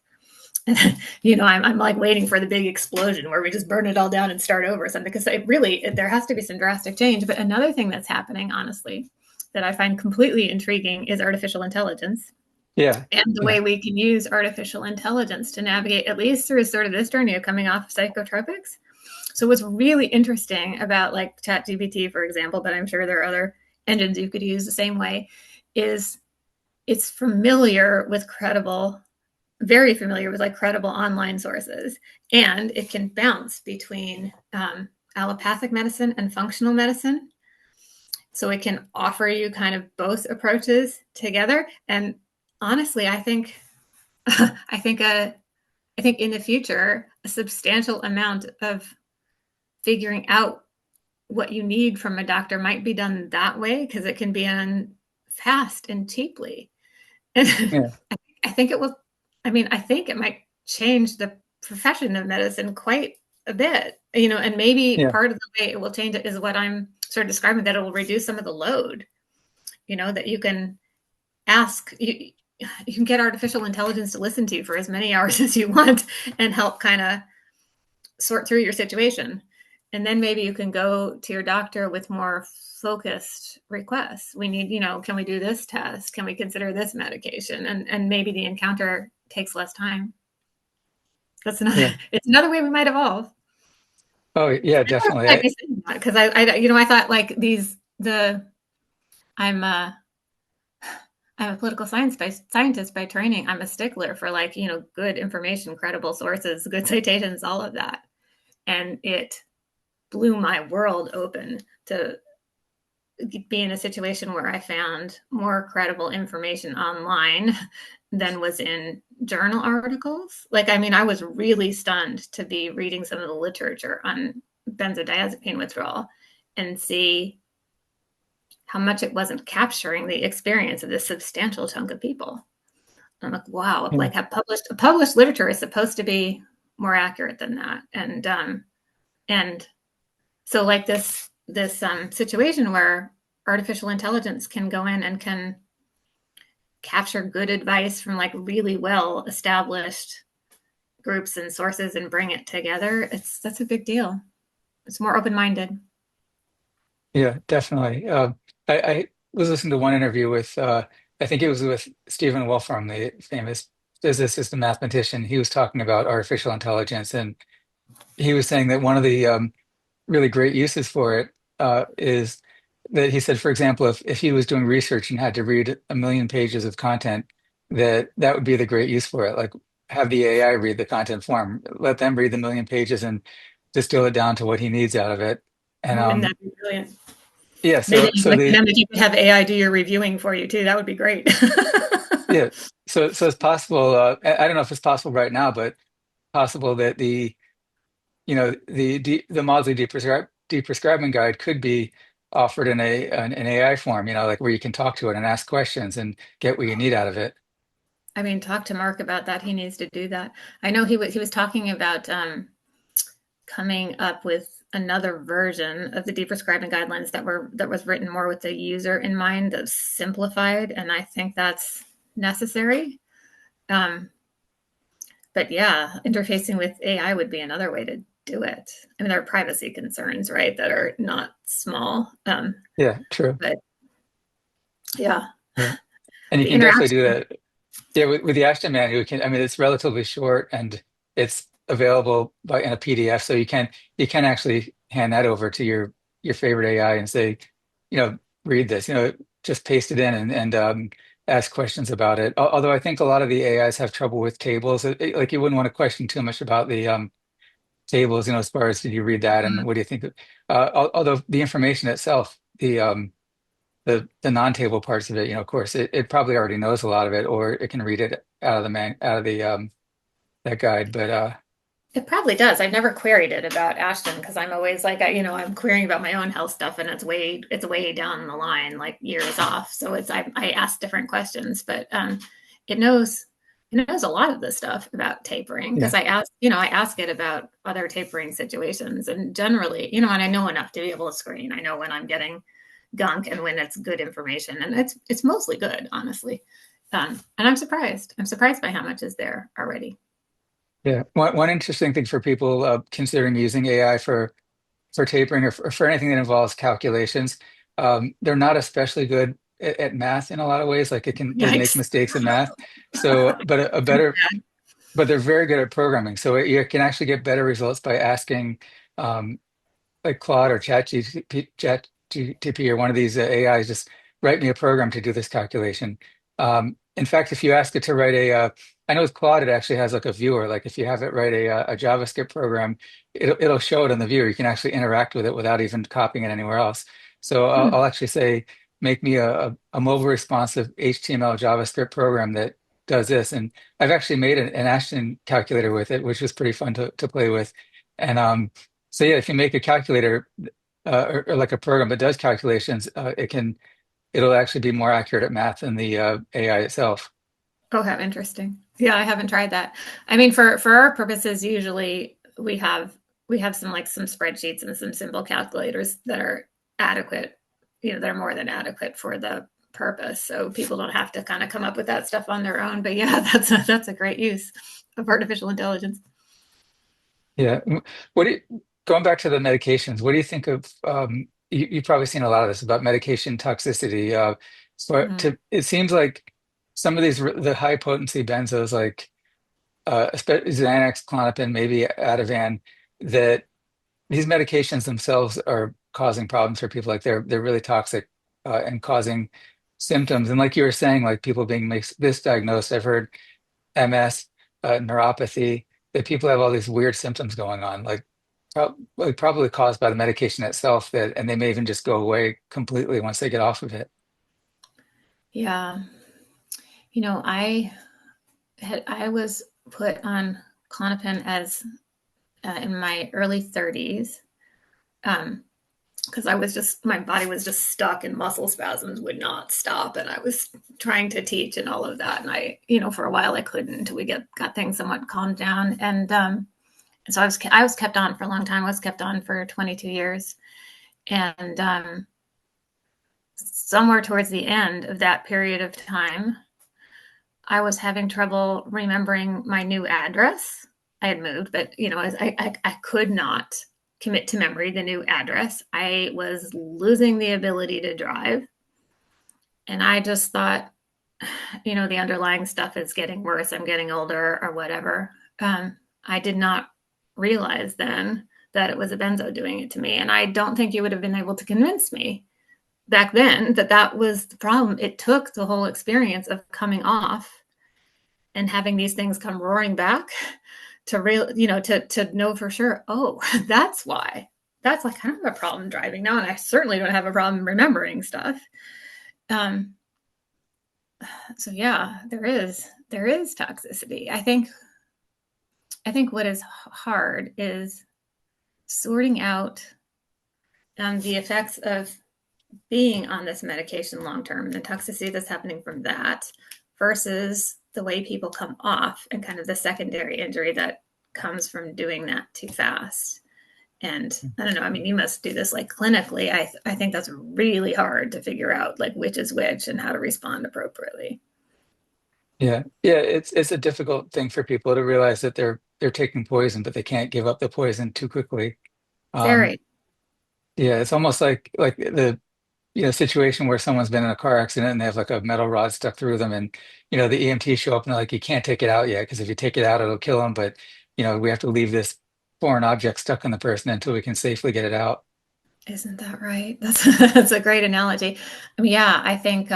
I'm like waiting for the big explosion where we just burn it all down and start over or something, because there has to be some drastic change. But another thing that's happening, honestly, that I find completely intriguing is artificial intelligence, Yeah, and the yeah, way we can use artificial intelligence to navigate at least through sort of this journey of coming off of psychotropics. So what's really interesting about like ChatGPT, for example, but I'm sure there are other engines you could use the same way, is it's familiar with credible, very familiar with like credible online sources, and it can bounce between allopathic medicine and functional medicine. So it can offer you kind of both approaches together. And honestly, I think I think I think in the future, a substantial amount of figuring out what you need from a doctor might be done that way, because it can be done fast and cheaply. And yeah, I think it will, I mean, I think it might change the profession of medicine quite a bit, and maybe yeah, part of the way it will change it is what I'm sort of describing, that it will reduce some of the load, that you can ask, you can get artificial intelligence to listen to you for as many hours as you want and help kind of sort through your situation. And then maybe you can go to your doctor with more focused requests. We need, can we do this test? Can we consider this medication? And maybe the encounter takes less time. That's another, yeah. it's another way we might evolve. Oh, yeah, definitely. Because I thought like I'm I'm a political scientist by training. I'm a stickler for like, good information, credible sources, good citations, all of that. And it blew my world open to be in a situation where I found more credible information online than was in journal articles. Like, I mean, I was really stunned to be reading some of the literature on benzodiazepine withdrawal and see how much it wasn't capturing the experience of this substantial chunk of people. I'm like, wow, Yeah, like published literature is supposed to be more accurate than that. And so like this situation where artificial intelligence can go in and can capture good advice from like really well established groups and sources and bring it together, that's a big deal. It's more open-minded. yeah, definitely. I was listening to one interview with, I think it was with Stephen Wolfram, the famous physicist and mathematician. He was talking about artificial intelligence, and he was saying that one of the really great uses for it is that he said, for example, if he was doing research and had to read a million pages of content, that would be the great use for it. Like have the AI read the content for him, let them read the million pages and distill it down to what he needs out of it. And Wouldn't that be brilliant? yeah, Maybe so like, the if you could have AI do your reviewing for you too, that would be great. yeah, so it's possible. I don't know if it's possible right now, but possible that the Maudsley deprescribing guide could be offered in an AI form, like where you can talk to it and ask questions and get what you need out of it. I mean, talk to Mark about that. He needs to do that. I know he was talking about coming up with another version of the deprescribing guidelines that was written more with the user in mind, that's simplified, and I think that's necessary. Um, but yeah, interfacing with AI would be another way to do it. I mean, there are privacy concerns, right, that are not small. Yeah, true. But yeah, Yeah, and you the can definitely interaction. do that. Yeah, with the Ashton man, who can. I mean, it's relatively short and it's available in a PDF, so you can actually hand that over to your favorite AI and say, read this. just paste it in and ask questions about it. Although I think a lot of the AIs have trouble with tables. Like you wouldn't want to question too much about the tables, as far as did you read that and what do you think? Although the information itself, the non-table parts of it, of course, it probably already knows a lot of it, or it can read it out of the that guide. But It probably does. I've never queried it about Ashton because I'm always like, I'm querying about my own health stuff, and it's way down the line, like years off. So I ask different questions, but it knows it knows a lot of this stuff about tapering because yeah, I ask it about other tapering situations, and generally, and I know enough to be able to screen. I know when I'm getting gunk and when it's good information, and it's mostly good, honestly. And I'm surprised. I'm surprised by how much is there already. yeah. One interesting thing for people considering using AI for tapering or for anything that involves calculations, they're not especially good at math in a lot of ways. Like they make Yikes. mistakes in math. So, but a better but they're very good at programming. So you can actually get better results by asking um, like Claude or ChatGPT or one of these AIs, just write me a program to do this calculation. In fact, if you ask it to write I know with Claude it actually has like a viewer. Like if you have it write a JavaScript program, it'll show it on the viewer. You can actually interact with it without even copying it anywhere else. So Hmm. I'll actually say, make me a mobile responsive HTML JavaScript program that does this. And I've actually made an Ashton calculator with it, which was pretty fun to play with. And so yeah, if you make a calculator or like a program that does calculations, it'll actually be more accurate at math than the AI itself. Oh, how interesting. Yeah, I haven't tried that. I mean, for our purposes, usually we have some spreadsheets and some simple calculators that are adequate. They're more than adequate for the purpose, so people don't have to kind of come up with that stuff on their own. But yeah, that's a great use of artificial intelligence. Yeah. What do going back to the medications, what do you think of you've probably seen a lot of this about medication toxicity. Mm. It seems like some of the high potency benzos like Xanax, Klonopin, maybe Ativan, that these medications themselves are causing problems for people. Like they're really toxic and causing symptoms. And like you were saying, like people being misdiagnosed. I've heard MS, neuropathy, that people have all these weird symptoms going on, like probably caused by the medication itself, and they may even just go away completely once they get off of it. Yeah, I was put on Clonopin as in my early 30s. Um, because my body was just stuck and muscle spasms would not stop. And I was trying to teach and all of that. And for a while I couldn't until we got things somewhat calmed down. And so I was kept on for a long time. I was kept on for 22 years. And somewhere towards the end of that period of time, I was having trouble remembering my new address. I had moved, but I could not commit to memory the new address. I was losing the ability to drive, and I just thought, the underlying stuff is getting worse. I'm getting older, or whatever. I did not realize then that it was a benzo doing it to me, and I don't think you would have been able to convince me back then that that was the problem. It took the whole experience of coming off and having these things come roaring back to know for sure, oh, that's why. That's like I don't have a problem driving now, and I certainly don't have a problem remembering stuff. um so yeah, there is toxicity. I think what is hard is sorting out the effects of being on this medication long term and the toxicity that's happening from that versus the way people come off and kind of the secondary injury that comes from doing that too fast. And I don't know, I mean, you must do this like clinically. I think that's really hard to figure out, like which is which and how to respond appropriately. Yeah, yeah, it's a difficult thing for people to realize that they're taking poison, but they can't give up the poison too quickly. Um, Very. yeah, it's almost like the situation where someone's been in a car accident and they have like a metal rod stuck through them, and the EMT show up and they're like, you can't take it out yet because if you take it out, it'll kill them. But we have to leave this foreign object stuck in the person until we can safely get it out. Isn't that right? That's that's a great analogy. I mean, yeah, I think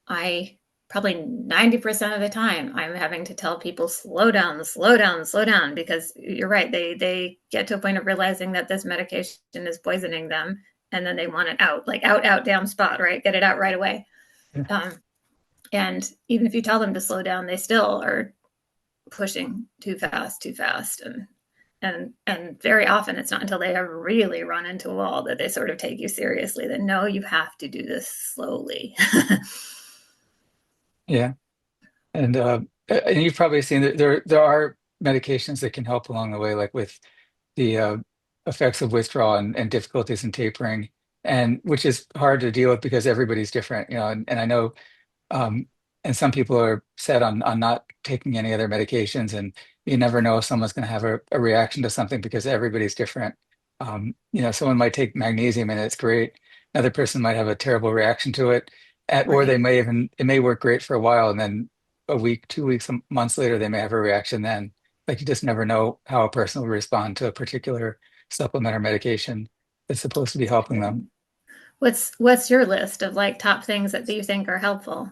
I probably 90% of the time I'm having to tell people slow down, slow down, slow down, because you're right. They get to a point of realizing that this medication is poisoning them, and then they want it out, like out, out, down spot, right? Get it out right away. Yeah. Um, and even if you tell them to slow down, they still are pushing too fast, and very often it's not until they have really run into a wall that they sort of take you seriously. That no, you have to do this slowly. Yeah. And you've probably seen that there are medications that can help along the way, like with the effects of withdrawal and difficulties in tapering, and which is hard to deal with because everybody's different, and I know Um, and some people are set on not taking any other medications, and you never know if someone's going to have a reaction to something because everybody's different. Someone might take magnesium and it's great. Another person might have a terrible reaction to it, or they Right. may even it may work great for a while, and then a week, 2 weeks, months later, they may have a reaction. Then, like you just never know how a person will respond to a particular supplement or medication that's supposed to be helping them. What's your list of like top things that you think are helpful?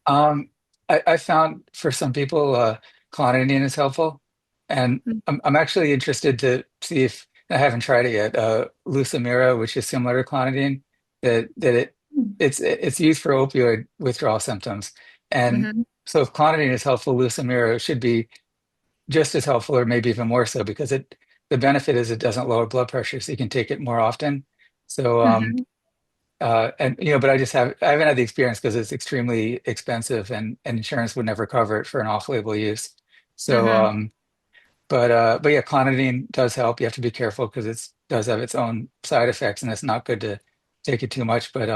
Um, I found for some people, clonidine is helpful, and I'm actually interested to see if I haven't tried it yet. Lucamira, which is similar to clonidine, it's used for opioid withdrawal symptoms, and Mm-hmm. so if clonidine is helpful, Lucamira should be just as helpful, or maybe even more so, because the benefit is it doesn't lower blood pressure, so you can take it more often. So Mm-hmm. and but I haven't had the experience because it's extremely expensive, and insurance would never cover it for an off-label use. So Mm-hmm. but yeah, clonidine does help. You have to be careful because it does have its own side effects, and it's not good to take it too much, but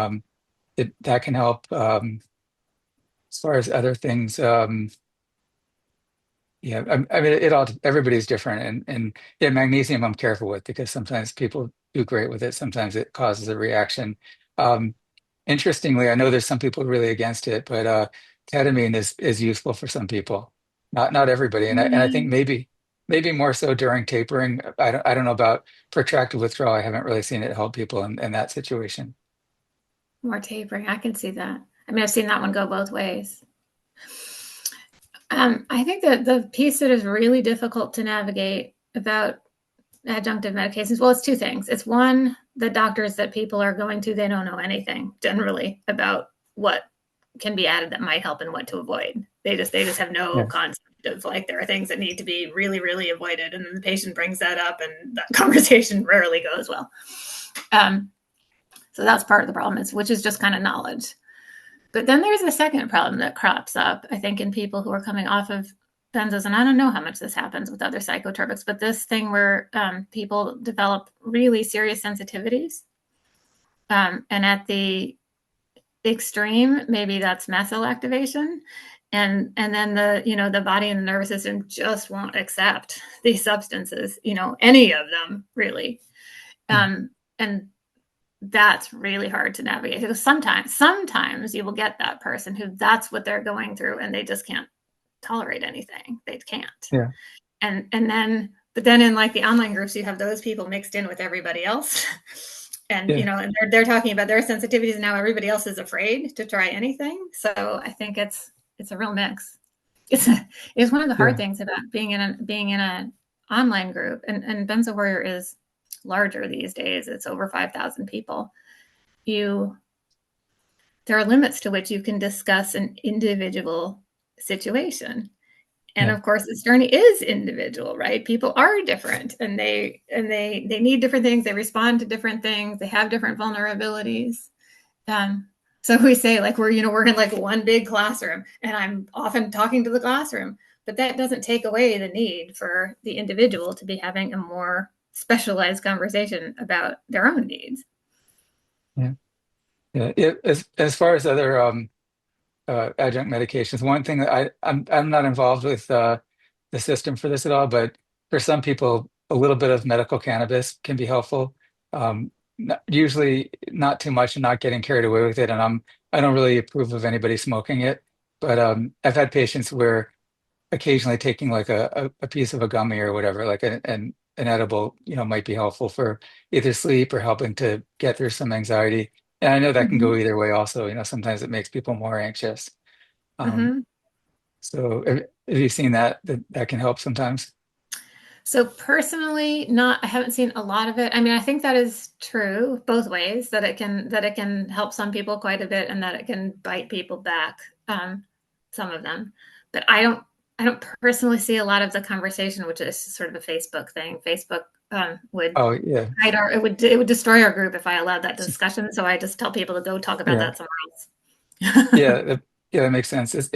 it that can help. As far as other things, yeah, I mean, it all everybody's different, and yeah, magnesium I'm careful with because sometimes people do great with it, sometimes it causes a reaction. Um, Interestingly, I know there's some people really against it, but ketamine is useful for some people, not everybody, and I think maybe more so during tapering. I don't know about protracted withdrawal. I haven't really seen it help people in that situation. More tapering. I can see that. I mean, I've seen that one go both ways. I think that the piece that is really difficult to navigate about adjunctive medications, well, it's two things. It's one, the doctors that people are going to, they don't know anything generally about what can be added that might help and what to avoid. They just have no Yeah, concept of like there are things that need to be really, really avoided. And then the patient brings that up and that conversation rarely goes well. Um, so that's part of the problem, is which is just kind of knowledge. But then there's a second problem that crops up, I think, in people who are coming off of benzos. And I don't know how much this happens with other psychotropics, but this thing where people develop really serious sensitivities. And at the extreme, maybe that's methyl activation. And then the body and the nervous system just won't accept these substances, any of them really. yeah, And that's really hard to navigate, because sometimes you will get that person who that's what they're going through and they just can't tolerate anything. They can't. yeah, But then in like the online groups, you have those people mixed in with everybody else. And yeah, and they're talking about their sensitivities, and now everybody else is afraid to try anything. So I think it's a real mix. It's one of the hard yeah, things about being in an online group, and Benzo Warrior is larger these days. It's over 5,000 people. You There are limits to which you can discuss an individual situation. And yeah, of course, this journey is individual, right? People are different, and they need different things. They respond to different things. They have different vulnerabilities. Um, so we say like we're in like one big classroom, and I'm often talking to the classroom, but that doesn't take away the need for the individual to be having a more specialized conversation about their own needs. yeah. Yeah. As far as other adjunct medications. One thing that I'm not involved with the system for this at all, but for some people, a little bit of medical cannabis can be helpful. Usually not too much and not getting carried away with it. And I don't really approve of anybody smoking it, but I've had patients where occasionally taking like a piece of a gummy or whatever, like an edible, might be helpful for either sleep or helping to get through some anxiety. And I know that can Hmm. go either way also. Sometimes it makes people more anxious. Um, Hmm. so have you seen that can help sometimes? So personally, not I haven't seen a lot of it. I mean, I think that is true both ways, that it can help some people quite a bit and that it can bite people back, some of them. But I don't personally see a lot of the conversation, which is sort of a Facebook thing. Facebook would Oh yeah. hide it would destroy our group if I allowed that discussion. So I just tell people to go talk about Yeah. that somewhere Yeah, else. yeah, that makes sense. And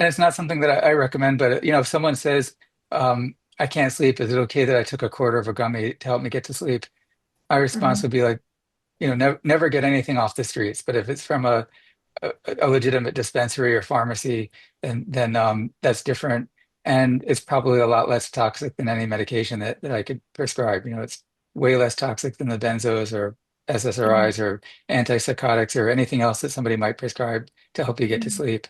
it's not something that I recommend, but if someone says, I can't sleep, is it okay that I took a quarter of a gummy to help me get to sleep? My response Hmm. would be like, never get anything off the streets. But if it's from a legitimate dispensary or pharmacy, then that's different. And it's probably a lot less toxic than any medication that I could prescribe. It's way less toxic than the benzos or SSRIs or antipsychotics or anything else that somebody might prescribe to help you get to sleep.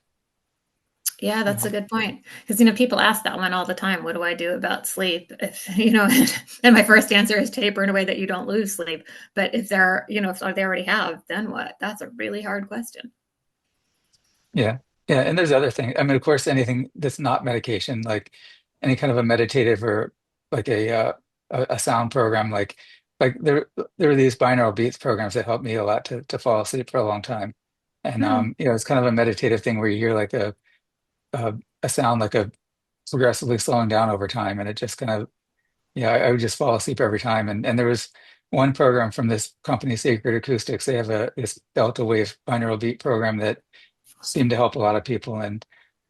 Yeah, You that's a know? good point. Because people ask that one all the time. What do I do about sleep? If and my first answer is taper in a way that you don't lose sleep. But if they already have, then what? That's a really hard question. Yeah. Yeah. And there's other things. I mean, of course, anything that's not medication, like any kind of a meditative or like a sound program, like there are these binaural beats programs that help me a lot to fall asleep for a long time. And Hmm. it's kind of a meditative thing where you hear like a, a sound like a progressively slowing down over time. And it just kind of, yeah, I would just fall asleep every time. And there was one program from this company, Sacred Acoustics. They have this delta wave binaural beat program that seem to help a lot of people. And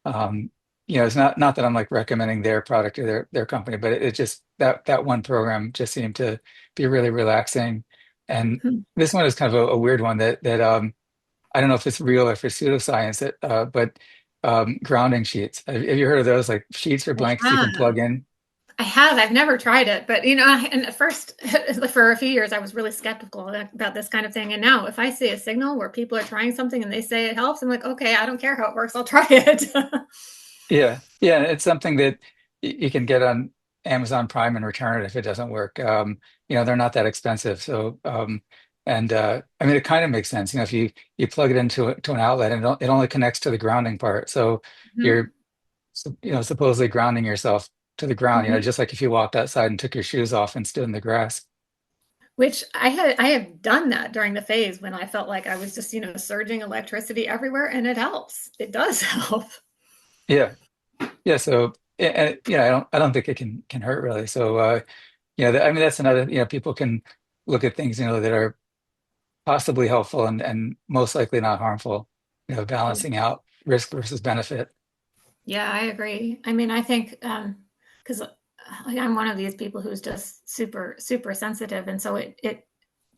um, it's not that I'm like recommending their product or their company, but it just that one program just seemed to be really relaxing. And Hmm. this one is kind of a weird one that I don't know if it's real or if it's pseudoscience. But grounding sheets. Have you heard of those? Like sheets or I blankets you can have. plug in. I have. I've never tried it, but and at first, for a few years, I was really skeptical about this kind of thing. And now, if I see a signal where people are trying something and they say it helps, I'm like, okay, I don't care how it works. I'll try it. Yeah, yeah, it's something that you can get on Amazon Prime and return it if it doesn't work. They're not that expensive. So, and I mean, it kind of makes sense. If you plug it to an outlet and it only connects to the grounding part, so Hmm. you're supposedly grounding yourself to the ground. Hmm. Just like if you walked outside and took your shoes off and stood in the grass. Which I have done that during the phase when I felt like I was just surging electricity everywhere, and it helps. It does help. Yeah, yeah. So, and I don't think it can hurt really. So, I mean, that's another. People can look at things that are possibly helpful and most likely not harmful, balancing out risk versus benefit. Yeah, I agree. I mean, I think because I'm one of these people who's just super, super sensitive. And so it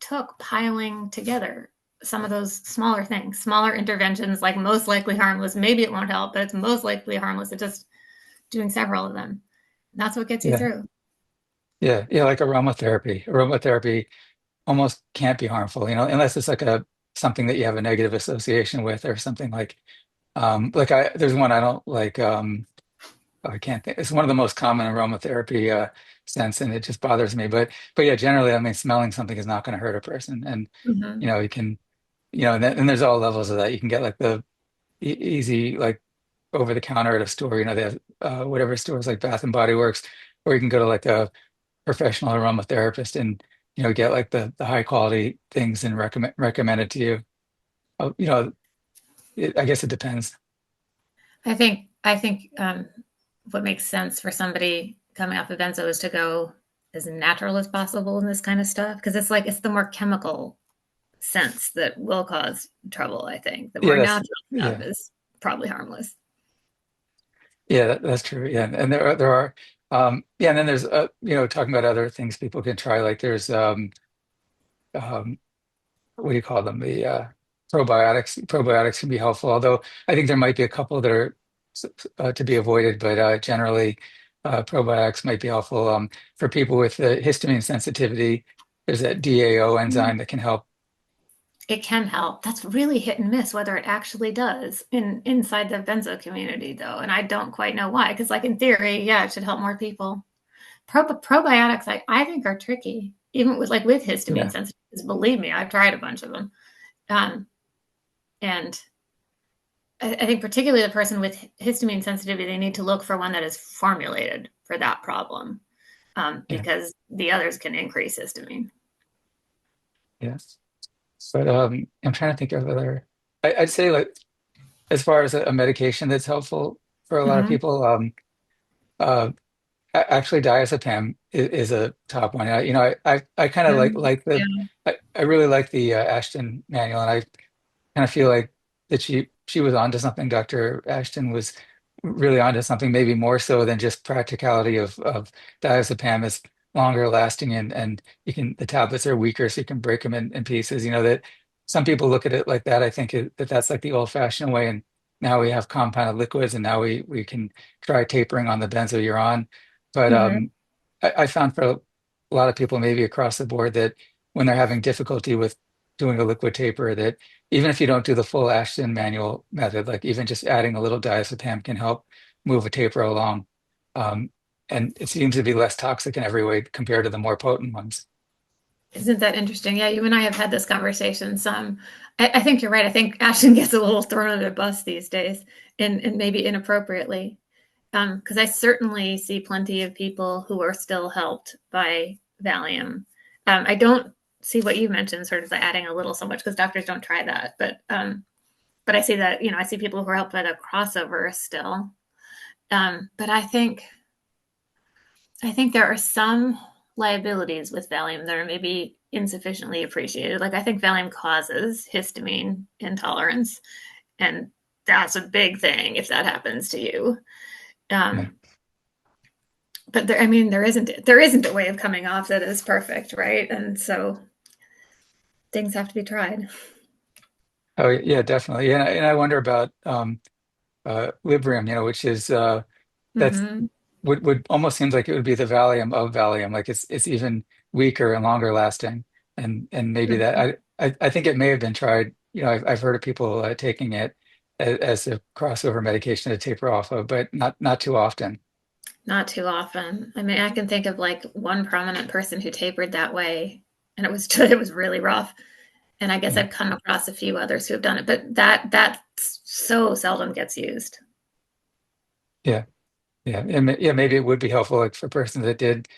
took piling together some of those smaller things, smaller interventions, like most likely harmless. Maybe it won't help, but it's most likely harmless. It's just doing several of them. That's what gets you Yeah. through. Yeah. Yeah. Like aromatherapy. Aromatherapy almost can't be harmful, unless it's like something that you have a negative association with or something there's one I don't like, I can't think. It's one of the most common aromatherapy scents, and it just bothers me. But yeah, generally, I mean, smelling something is not going to hurt a person. And Hmm. you can, and there's all levels of that. You can get like the easy like over the counter at a store. They have whatever stores like Bath and Body Works, or you can go to like a professional aromatherapist and get like the high quality things and recommend it to you. Oh, I guess it depends. I think what makes sense for somebody coming off of benzo is to go as natural as possible in this kind of stuff because it's the more chemical sense that will cause trouble. I think the Yeah, more natural stuff yeah, is probably harmless. yeah, that's true. Yeah, and there are yeah, and then there's talking about other things people can try. Like there's um what do you call them? The probiotics. Probiotics can be helpful, although I think there might be a couple that are to be avoided, but generally probiotics might be helpful. For people with histamine sensitivity, there's that DAO enzyme that can help. It can help. That's really hit and miss whether it actually does inside the benzo community though, and I don't quite know why. Because like in theory, yeah, it should help more people. Probiotics, I think, are tricky, even with histamine Yeah, sensitivities. Believe me, I've tried a bunch of them, and I think particularly the person with histamine sensitivity, they need to look for one that is formulated for that problem, yeah, because the others can increase histamine. yes. But I'm trying to think of other. I'd say like as far as a medication that's helpful for a lot of Mm-hmm. people, uh, actually diazepam is a top one. I kind of like the Yeah. I really like the Ashton manual, and I kind of feel like that she was onto something. Dr. Ashton was really onto something, maybe more so than just practicality of diazepam is longer lasting, and you can the tablets are weaker, so you can break them in pieces. That some people look at it like that. I think that that's like the old-fashioned way, and now we have compounded liquids, and now we can try tapering on the benzo you're on. But Mm-hmm. I found for a lot of people, maybe across the board, that when they're having difficulty with doing a liquid taper, that even if you don't do the full Ashton manual method, like even just adding a little diazepam can help move a taper along. Um, and it seems to be less toxic in every way compared to the more potent ones. Isn't that interesting? Yeah, you and I have had this conversation some. I think you're right. I think Ashton gets a little thrown under the bus these days, and maybe inappropriately. Because I certainly see plenty of people who are still helped by Valium. I don't see what you mentioned, sort of the adding a little so much, because doctors don't try that. But I see that, I see people who are helped by the crossover still. But I think there are some liabilities with Valium that are maybe insufficiently appreciated. Like I think Valium causes histamine intolerance, and that's a big thing if that happens to you. Yeah. Um, but there isn't a way of coming off that is perfect, right? And so things have to be tried. Oh, yeah, definitely. And I wonder about Librium, which is that's Mm-hmm. would almost seems like it would be the Valium of Valium, like it's even weaker and longer lasting, and maybe that Mm-hmm. I think it may have been tried. I've heard of people taking it as a crossover medication to taper off of, but not too often. Not too often. I mean, I can think of like one prominent person who tapered that way, and it was it was really rough. And I guess Yeah, I've come across a few others who have done it, but that so seldom gets used. yeah, yeah, yeah. Maybe it would be helpful, like for persons that did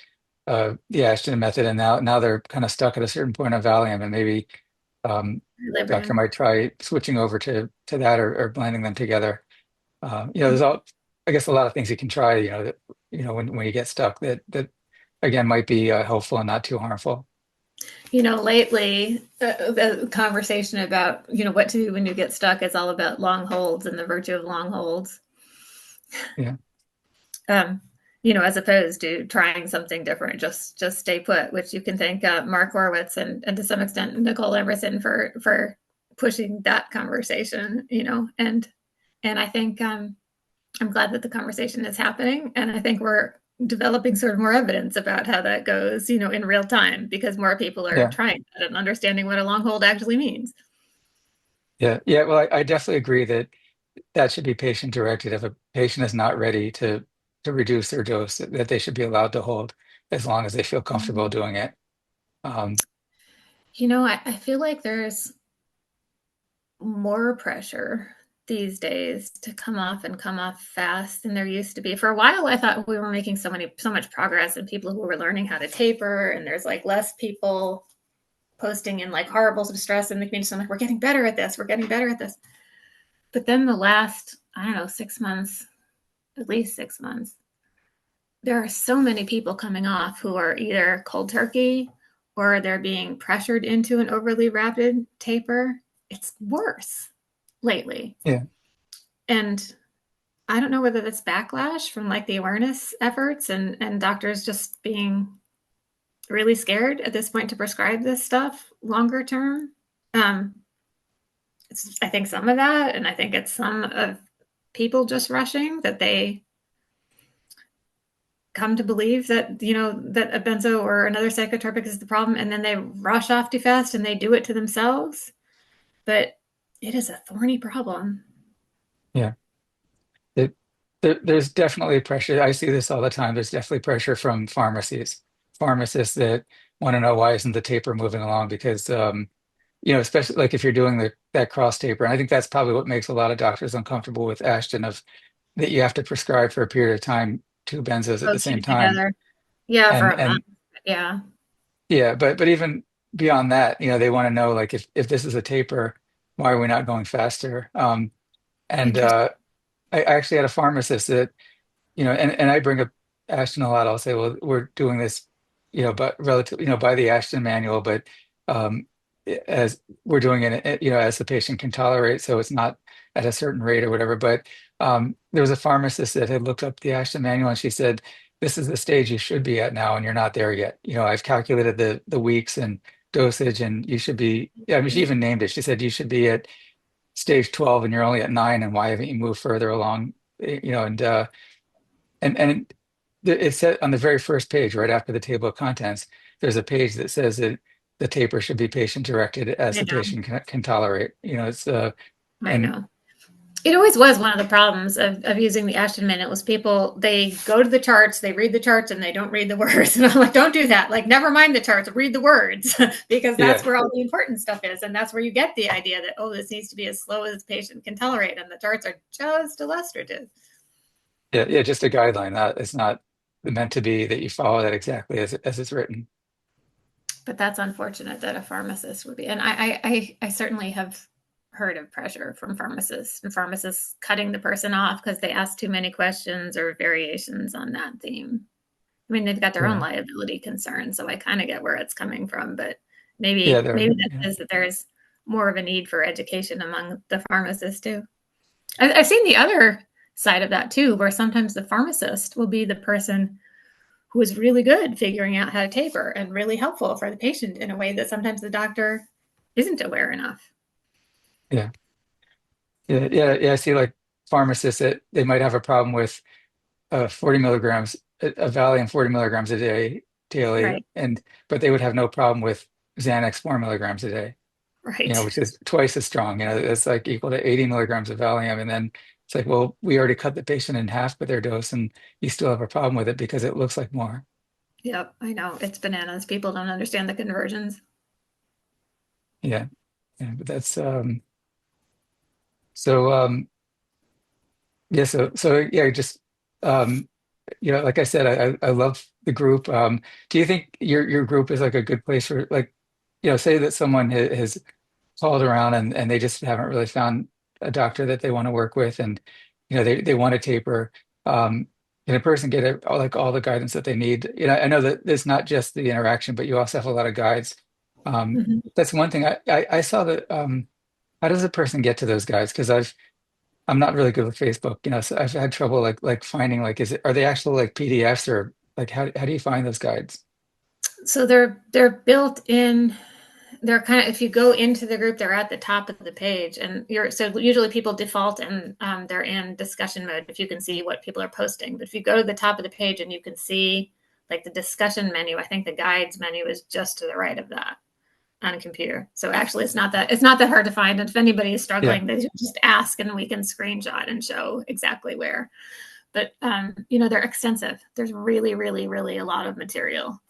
the Ashton method, and now they're kind of stuck at a certain point of Valium, and maybe doctor Equilibrium. might try switching over to that or blending them together. There's I guess a lot of things you can try, that, when you get stuck that again might be helpful and not too harmful. Lately, the conversation about what to do when you get stuck is all about long holds and the virtue of long holds. Yeah, Um, as opposed to trying something different, just stay put, which you can thank Mark Horowitz and to some extent Nicole Emerson for pushing that conversation. And I think I'm glad that the conversation is happening, and I think we're developing sort of more evidence about how that goes, in real time, because more people are yeah, trying that and understanding what a long hold actually means. yeah, yeah. Well, I definitely agree that that should be patient directed. If a patient is not ready to reduce their dose, that they should be allowed to hold as long as they feel comfortable doing it. Um, I feel like there's more pressure these days to come off and come off fast than there used to be. For a while, I thought we were making so much progress and people who were learning how to taper, and there's like less people posting in like horrible distress in the community. So I'm like, we're getting better at this. We're getting better at this. But then the last, I don't know, 6 months, at least 6 months, there are so many people coming off who are either cold turkey or they're being pressured into an overly rapid taper. It's worse lately. yeah, And I don't know whether that's backlash from like the awareness efforts and doctors just being really scared at this point to prescribe this stuff longer term. Um, I think some of that, and I think it's some of people just rushing that they come to believe that that a benzo or another psychotropic is the problem, and then they rush off too fast and they do it to themselves. But it is a thorny problem. yeah. It, there's definitely pressure. I see this all the time. There's definitely pressure from pharmacists that want to know why isn't the taper moving along because especially like if you're doing that cross taper. And I think that's probably what makes a lot of doctors uncomfortable with Ashton of that you have to prescribe for a period of time two benzos at the Those two same time. together. Yeah, for a month. And Yeah. yeah, but even beyond that, they want to know like if this is a taper, why are we not going faster? And Interesting. I actually had a pharmacist that and I bring up Ashton a lot. I'll say, well, we're doing this, but relative, by the Ashton manual, but um, as we're doing it, as the patient can tolerate, so it's not at a certain rate or whatever. But there was a pharmacist that had looked up the Ashton manual, and she said, "This is the stage you should be at now, and you're not there yet. I've calculated the weeks and dosage, and you should be." Yeah, I mean, she even named it. She said you should be at stage 12, and you're only at 9, and why haven't you moved further along? And it said on the very first page, right after the table of contents, there's a page that says that the taper should be patient directed as I the know. patient can tolerate. It's I and know. It always was one of the problems of using the Ashton Minute was people, they go to the charts, they read the charts and they don't read the words. And I'm like, don't do that. Like, never mind the charts, read the words because that's yeah, where all the important stuff is. And that's where you get the idea that, oh, this needs to be as slow as the patient can tolerate. And the charts are just illustrative. yeah, just a guideline. That it's not meant to be that you follow that exactly as it's written. But that's unfortunate that a pharmacist would be. And I certainly have heard of pressure from pharmacists and pharmacists cutting the person off because they ask too many questions or variations on that theme. I mean, they've got their own Yeah, liability concerns, so I kind of get where it's coming from. But yeah, maybe that yeah, says that there's more of a need for education among the pharmacists too. I've seen the other side of that too, where sometimes the pharmacist will be the person who is really good figuring out how to taper and really helpful for the patient in a way that sometimes the doctor isn't aware enough. yeah, yeah. I see like pharmacists that they might have a problem with 40 milligrams, a Valium 40 milligrams a day daily, Right, and but they would have no problem with Xanax 4 milligrams a day. right. Which is twice as strong. It's like equal to 80 milligrams of Valium. And then it's like, well, we already cut the patient in half with their dose, and you still have a problem with it because it looks like more. Yep, I know. It's bananas. People don't understand the conversions. Yeah. Yeah. But that's so yeah, so yeah, just um like I said, I love the group. Do you think your group is like a good place for like, say that someone has called around and they just haven't really found a doctor that they want to work with and they want to taper can a person get like all the guidance that they need? I know that it's not just the interaction, but you also have a lot of guides. Mhm. That's one thing I saw that how does a person get to those guides? Because I'm not really good with Facebook, so I've had trouble like finding like are they actual like PDFs or like how do you find those guides? So they're built in. They're kind of, if you go into the group, they're at the top of the page, and you're, so usually people default and they're in discussion mode if you can see what people are posting. But if you go to the top of the page and you can see like the discussion menu, I think the guides menu is just to the right of that on a computer. So actually, it's not that hard to find. And if anybody is Yeah, struggling, they just ask, and we can screenshot and show exactly where. But they're extensive. There's really, really, really a lot of material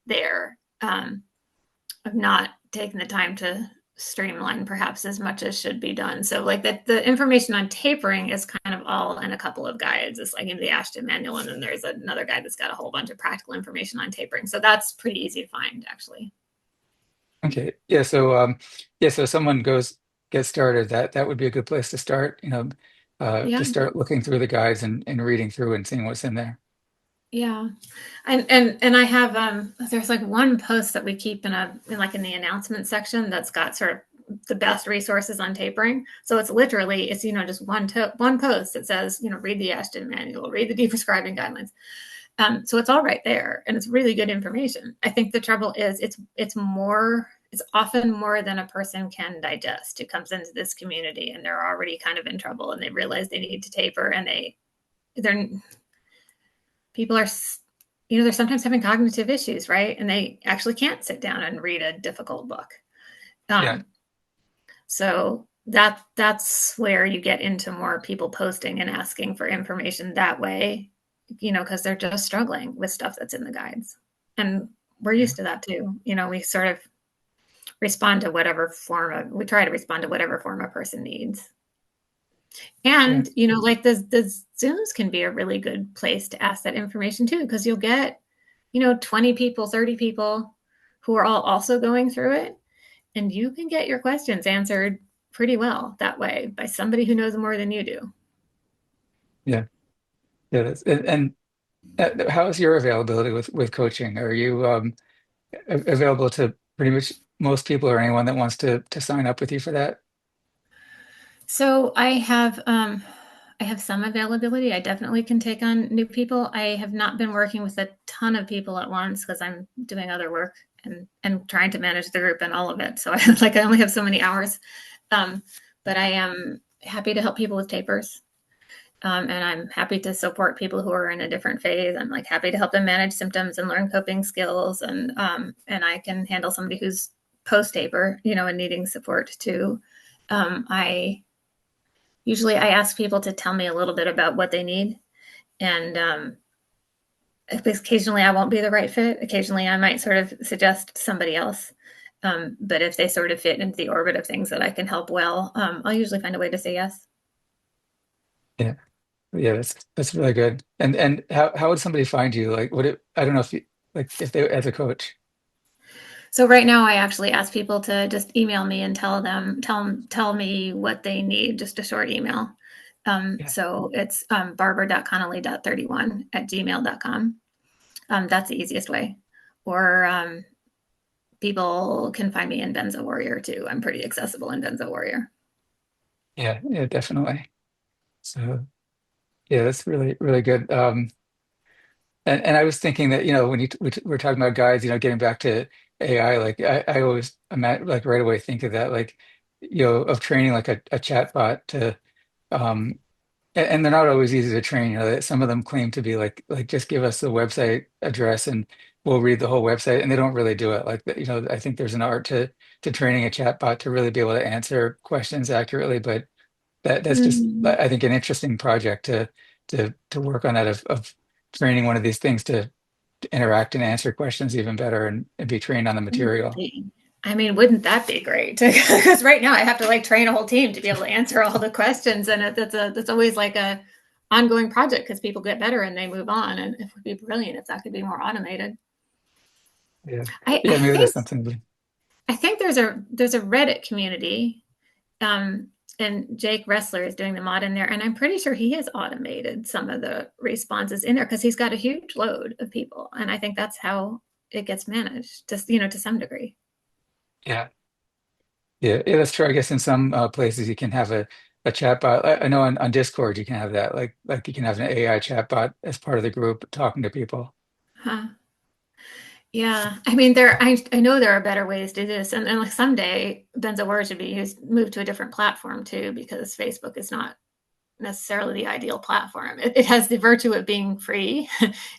there. I've not taken the time to streamline perhaps as much as should be done. So like the information on tapering is kind of all in a couple of guides. It's like in the Ashton manual, and then there's another guide that's got a whole bunch of practical information on tapering. So that's pretty easy to find actually. okay, so if someone get started, that would be a good place to start, Yeah. just start looking through the guides and reading through and seeing what's in there. Yeah. And I have there's like one post that we keep in the announcement section that's got sort of the best resources on tapering. So it's just one post that says, read the Ashton manual, read the deprescribing guidelines. So it's all right there, and it's really good information. I think the trouble is it's often more than a person can digest who comes into this community and they're already kind of in trouble and they realize they need to taper, and they're people are they're sometimes having cognitive issues, right? And they actually can't sit down and read a difficult book. Yeah. um, so that's where you get into more people posting and asking for information that way, because they're just struggling with stuff that's in the guides. And we're Yeah. used to that too. We sort of respond to whatever form of we try to respond to whatever form a person needs. Yeah. And like the Zooms can be a really good place to ask that information too, because you'll get 20 people, 30 people who are all also going through it, and you can get your questions answered pretty well that way by somebody who knows more than you do. Yeah. Yeah. And how is your availability with coaching? Are you available to pretty much most people or anyone that wants to sign up with you for that? So I have some availability. I definitely can take on new people. I have not been working with a ton of people at once because I'm doing other work and trying to manage the group and all of it. So I only have so many hours. Um, but I am happy to help people with tapers. And I'm happy to support people who are in a different phase. I'm like happy to help them manage symptoms and learn coping skills. And I can handle somebody who's post taper, and needing support too. I usually I ask people to tell me a little bit about what they need, and occasionally I won't be the right fit. Occasionally I might sort of suggest somebody else. But if they sort of fit into the orbit of things that I can help well, I'll usually find a way to say yes. Yeah. Yeah, that's really good. And how would somebody find you? Like, would it? I don't know if you like if they as a coach. So right now, I actually ask people to just email me and tell me what they need, just a short email. Yeah, So it's barbara.connolly.31@gmail.com. That's the easiest way. Or people can find me in Benzo Warrior too. I'm pretty accessible in Benzo Warrior. yeah, definitely. So yeah, that's really good. And I was thinking that when we're talking about guides, getting back to AI, like I always like right away think of that, like of training like a chat bot to um and they're not always easy to train. Some of them claim to be like just give us the website address and we'll read the whole website, and they don't really do it. Like I think there's an art to training a chatbot to really be able to answer questions accurately. But that's just Mm. I think an interesting project to work on that of training one of these things to interact and answer questions even better and be trained on the material. I mean, wouldn't that be great? Because right now I have to like train a whole team to be able to answer all the questions, and that's always like a ongoing project because people get better and they move on, and it would be brilliant if that could be more automated. Yeah, I, I yeah, maybe that's think something. I think there's a Reddit community, um, and Jake Ressler is doing the mod in there, and I'm pretty sure he has automated some of the responses in there because he's got a huge load of people, and I think that's how it gets managed, just to some degree. Yeah. Yeah, that's true. I guess in some places you can have a chat bot. I know on Discord you can have that. Like you can have an AI chat bot as part of the group talking to people. Huh. Yeah, I mean, I know there are better ways to do this, and like someday Benzo Warriors should be moved to a different platform too, because Facebook is not necessarily the ideal platform. It has the virtue of being free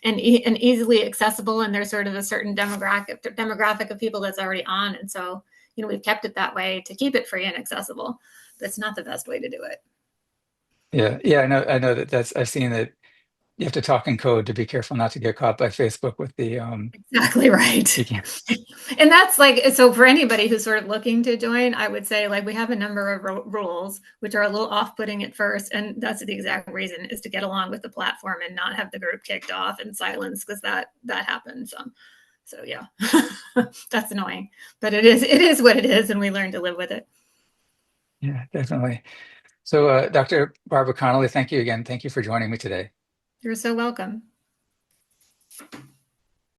and easily accessible, and there's sort of a certain demographic of people that's already on, and so we've kept it that way to keep it free and accessible. But it's not the best way to do it. Yeah, yeah, I know that's I've seen that you have to talk in code to be careful not to get caught by Facebook with the Exactly right. you can And that's like, so for anybody who's sort of looking to join, I would say like we have a number of rules which are a little off-putting at first, and that's the exact reason, is to get along with the platform and not have the group kicked off and silenced, because that happens. So yeah, that's annoying, but it is what it is, and we learn to live with it. yeah, definitely. So Dr. Barbara Connolly, thank you again. Thank you for joining me today. You're so welcome.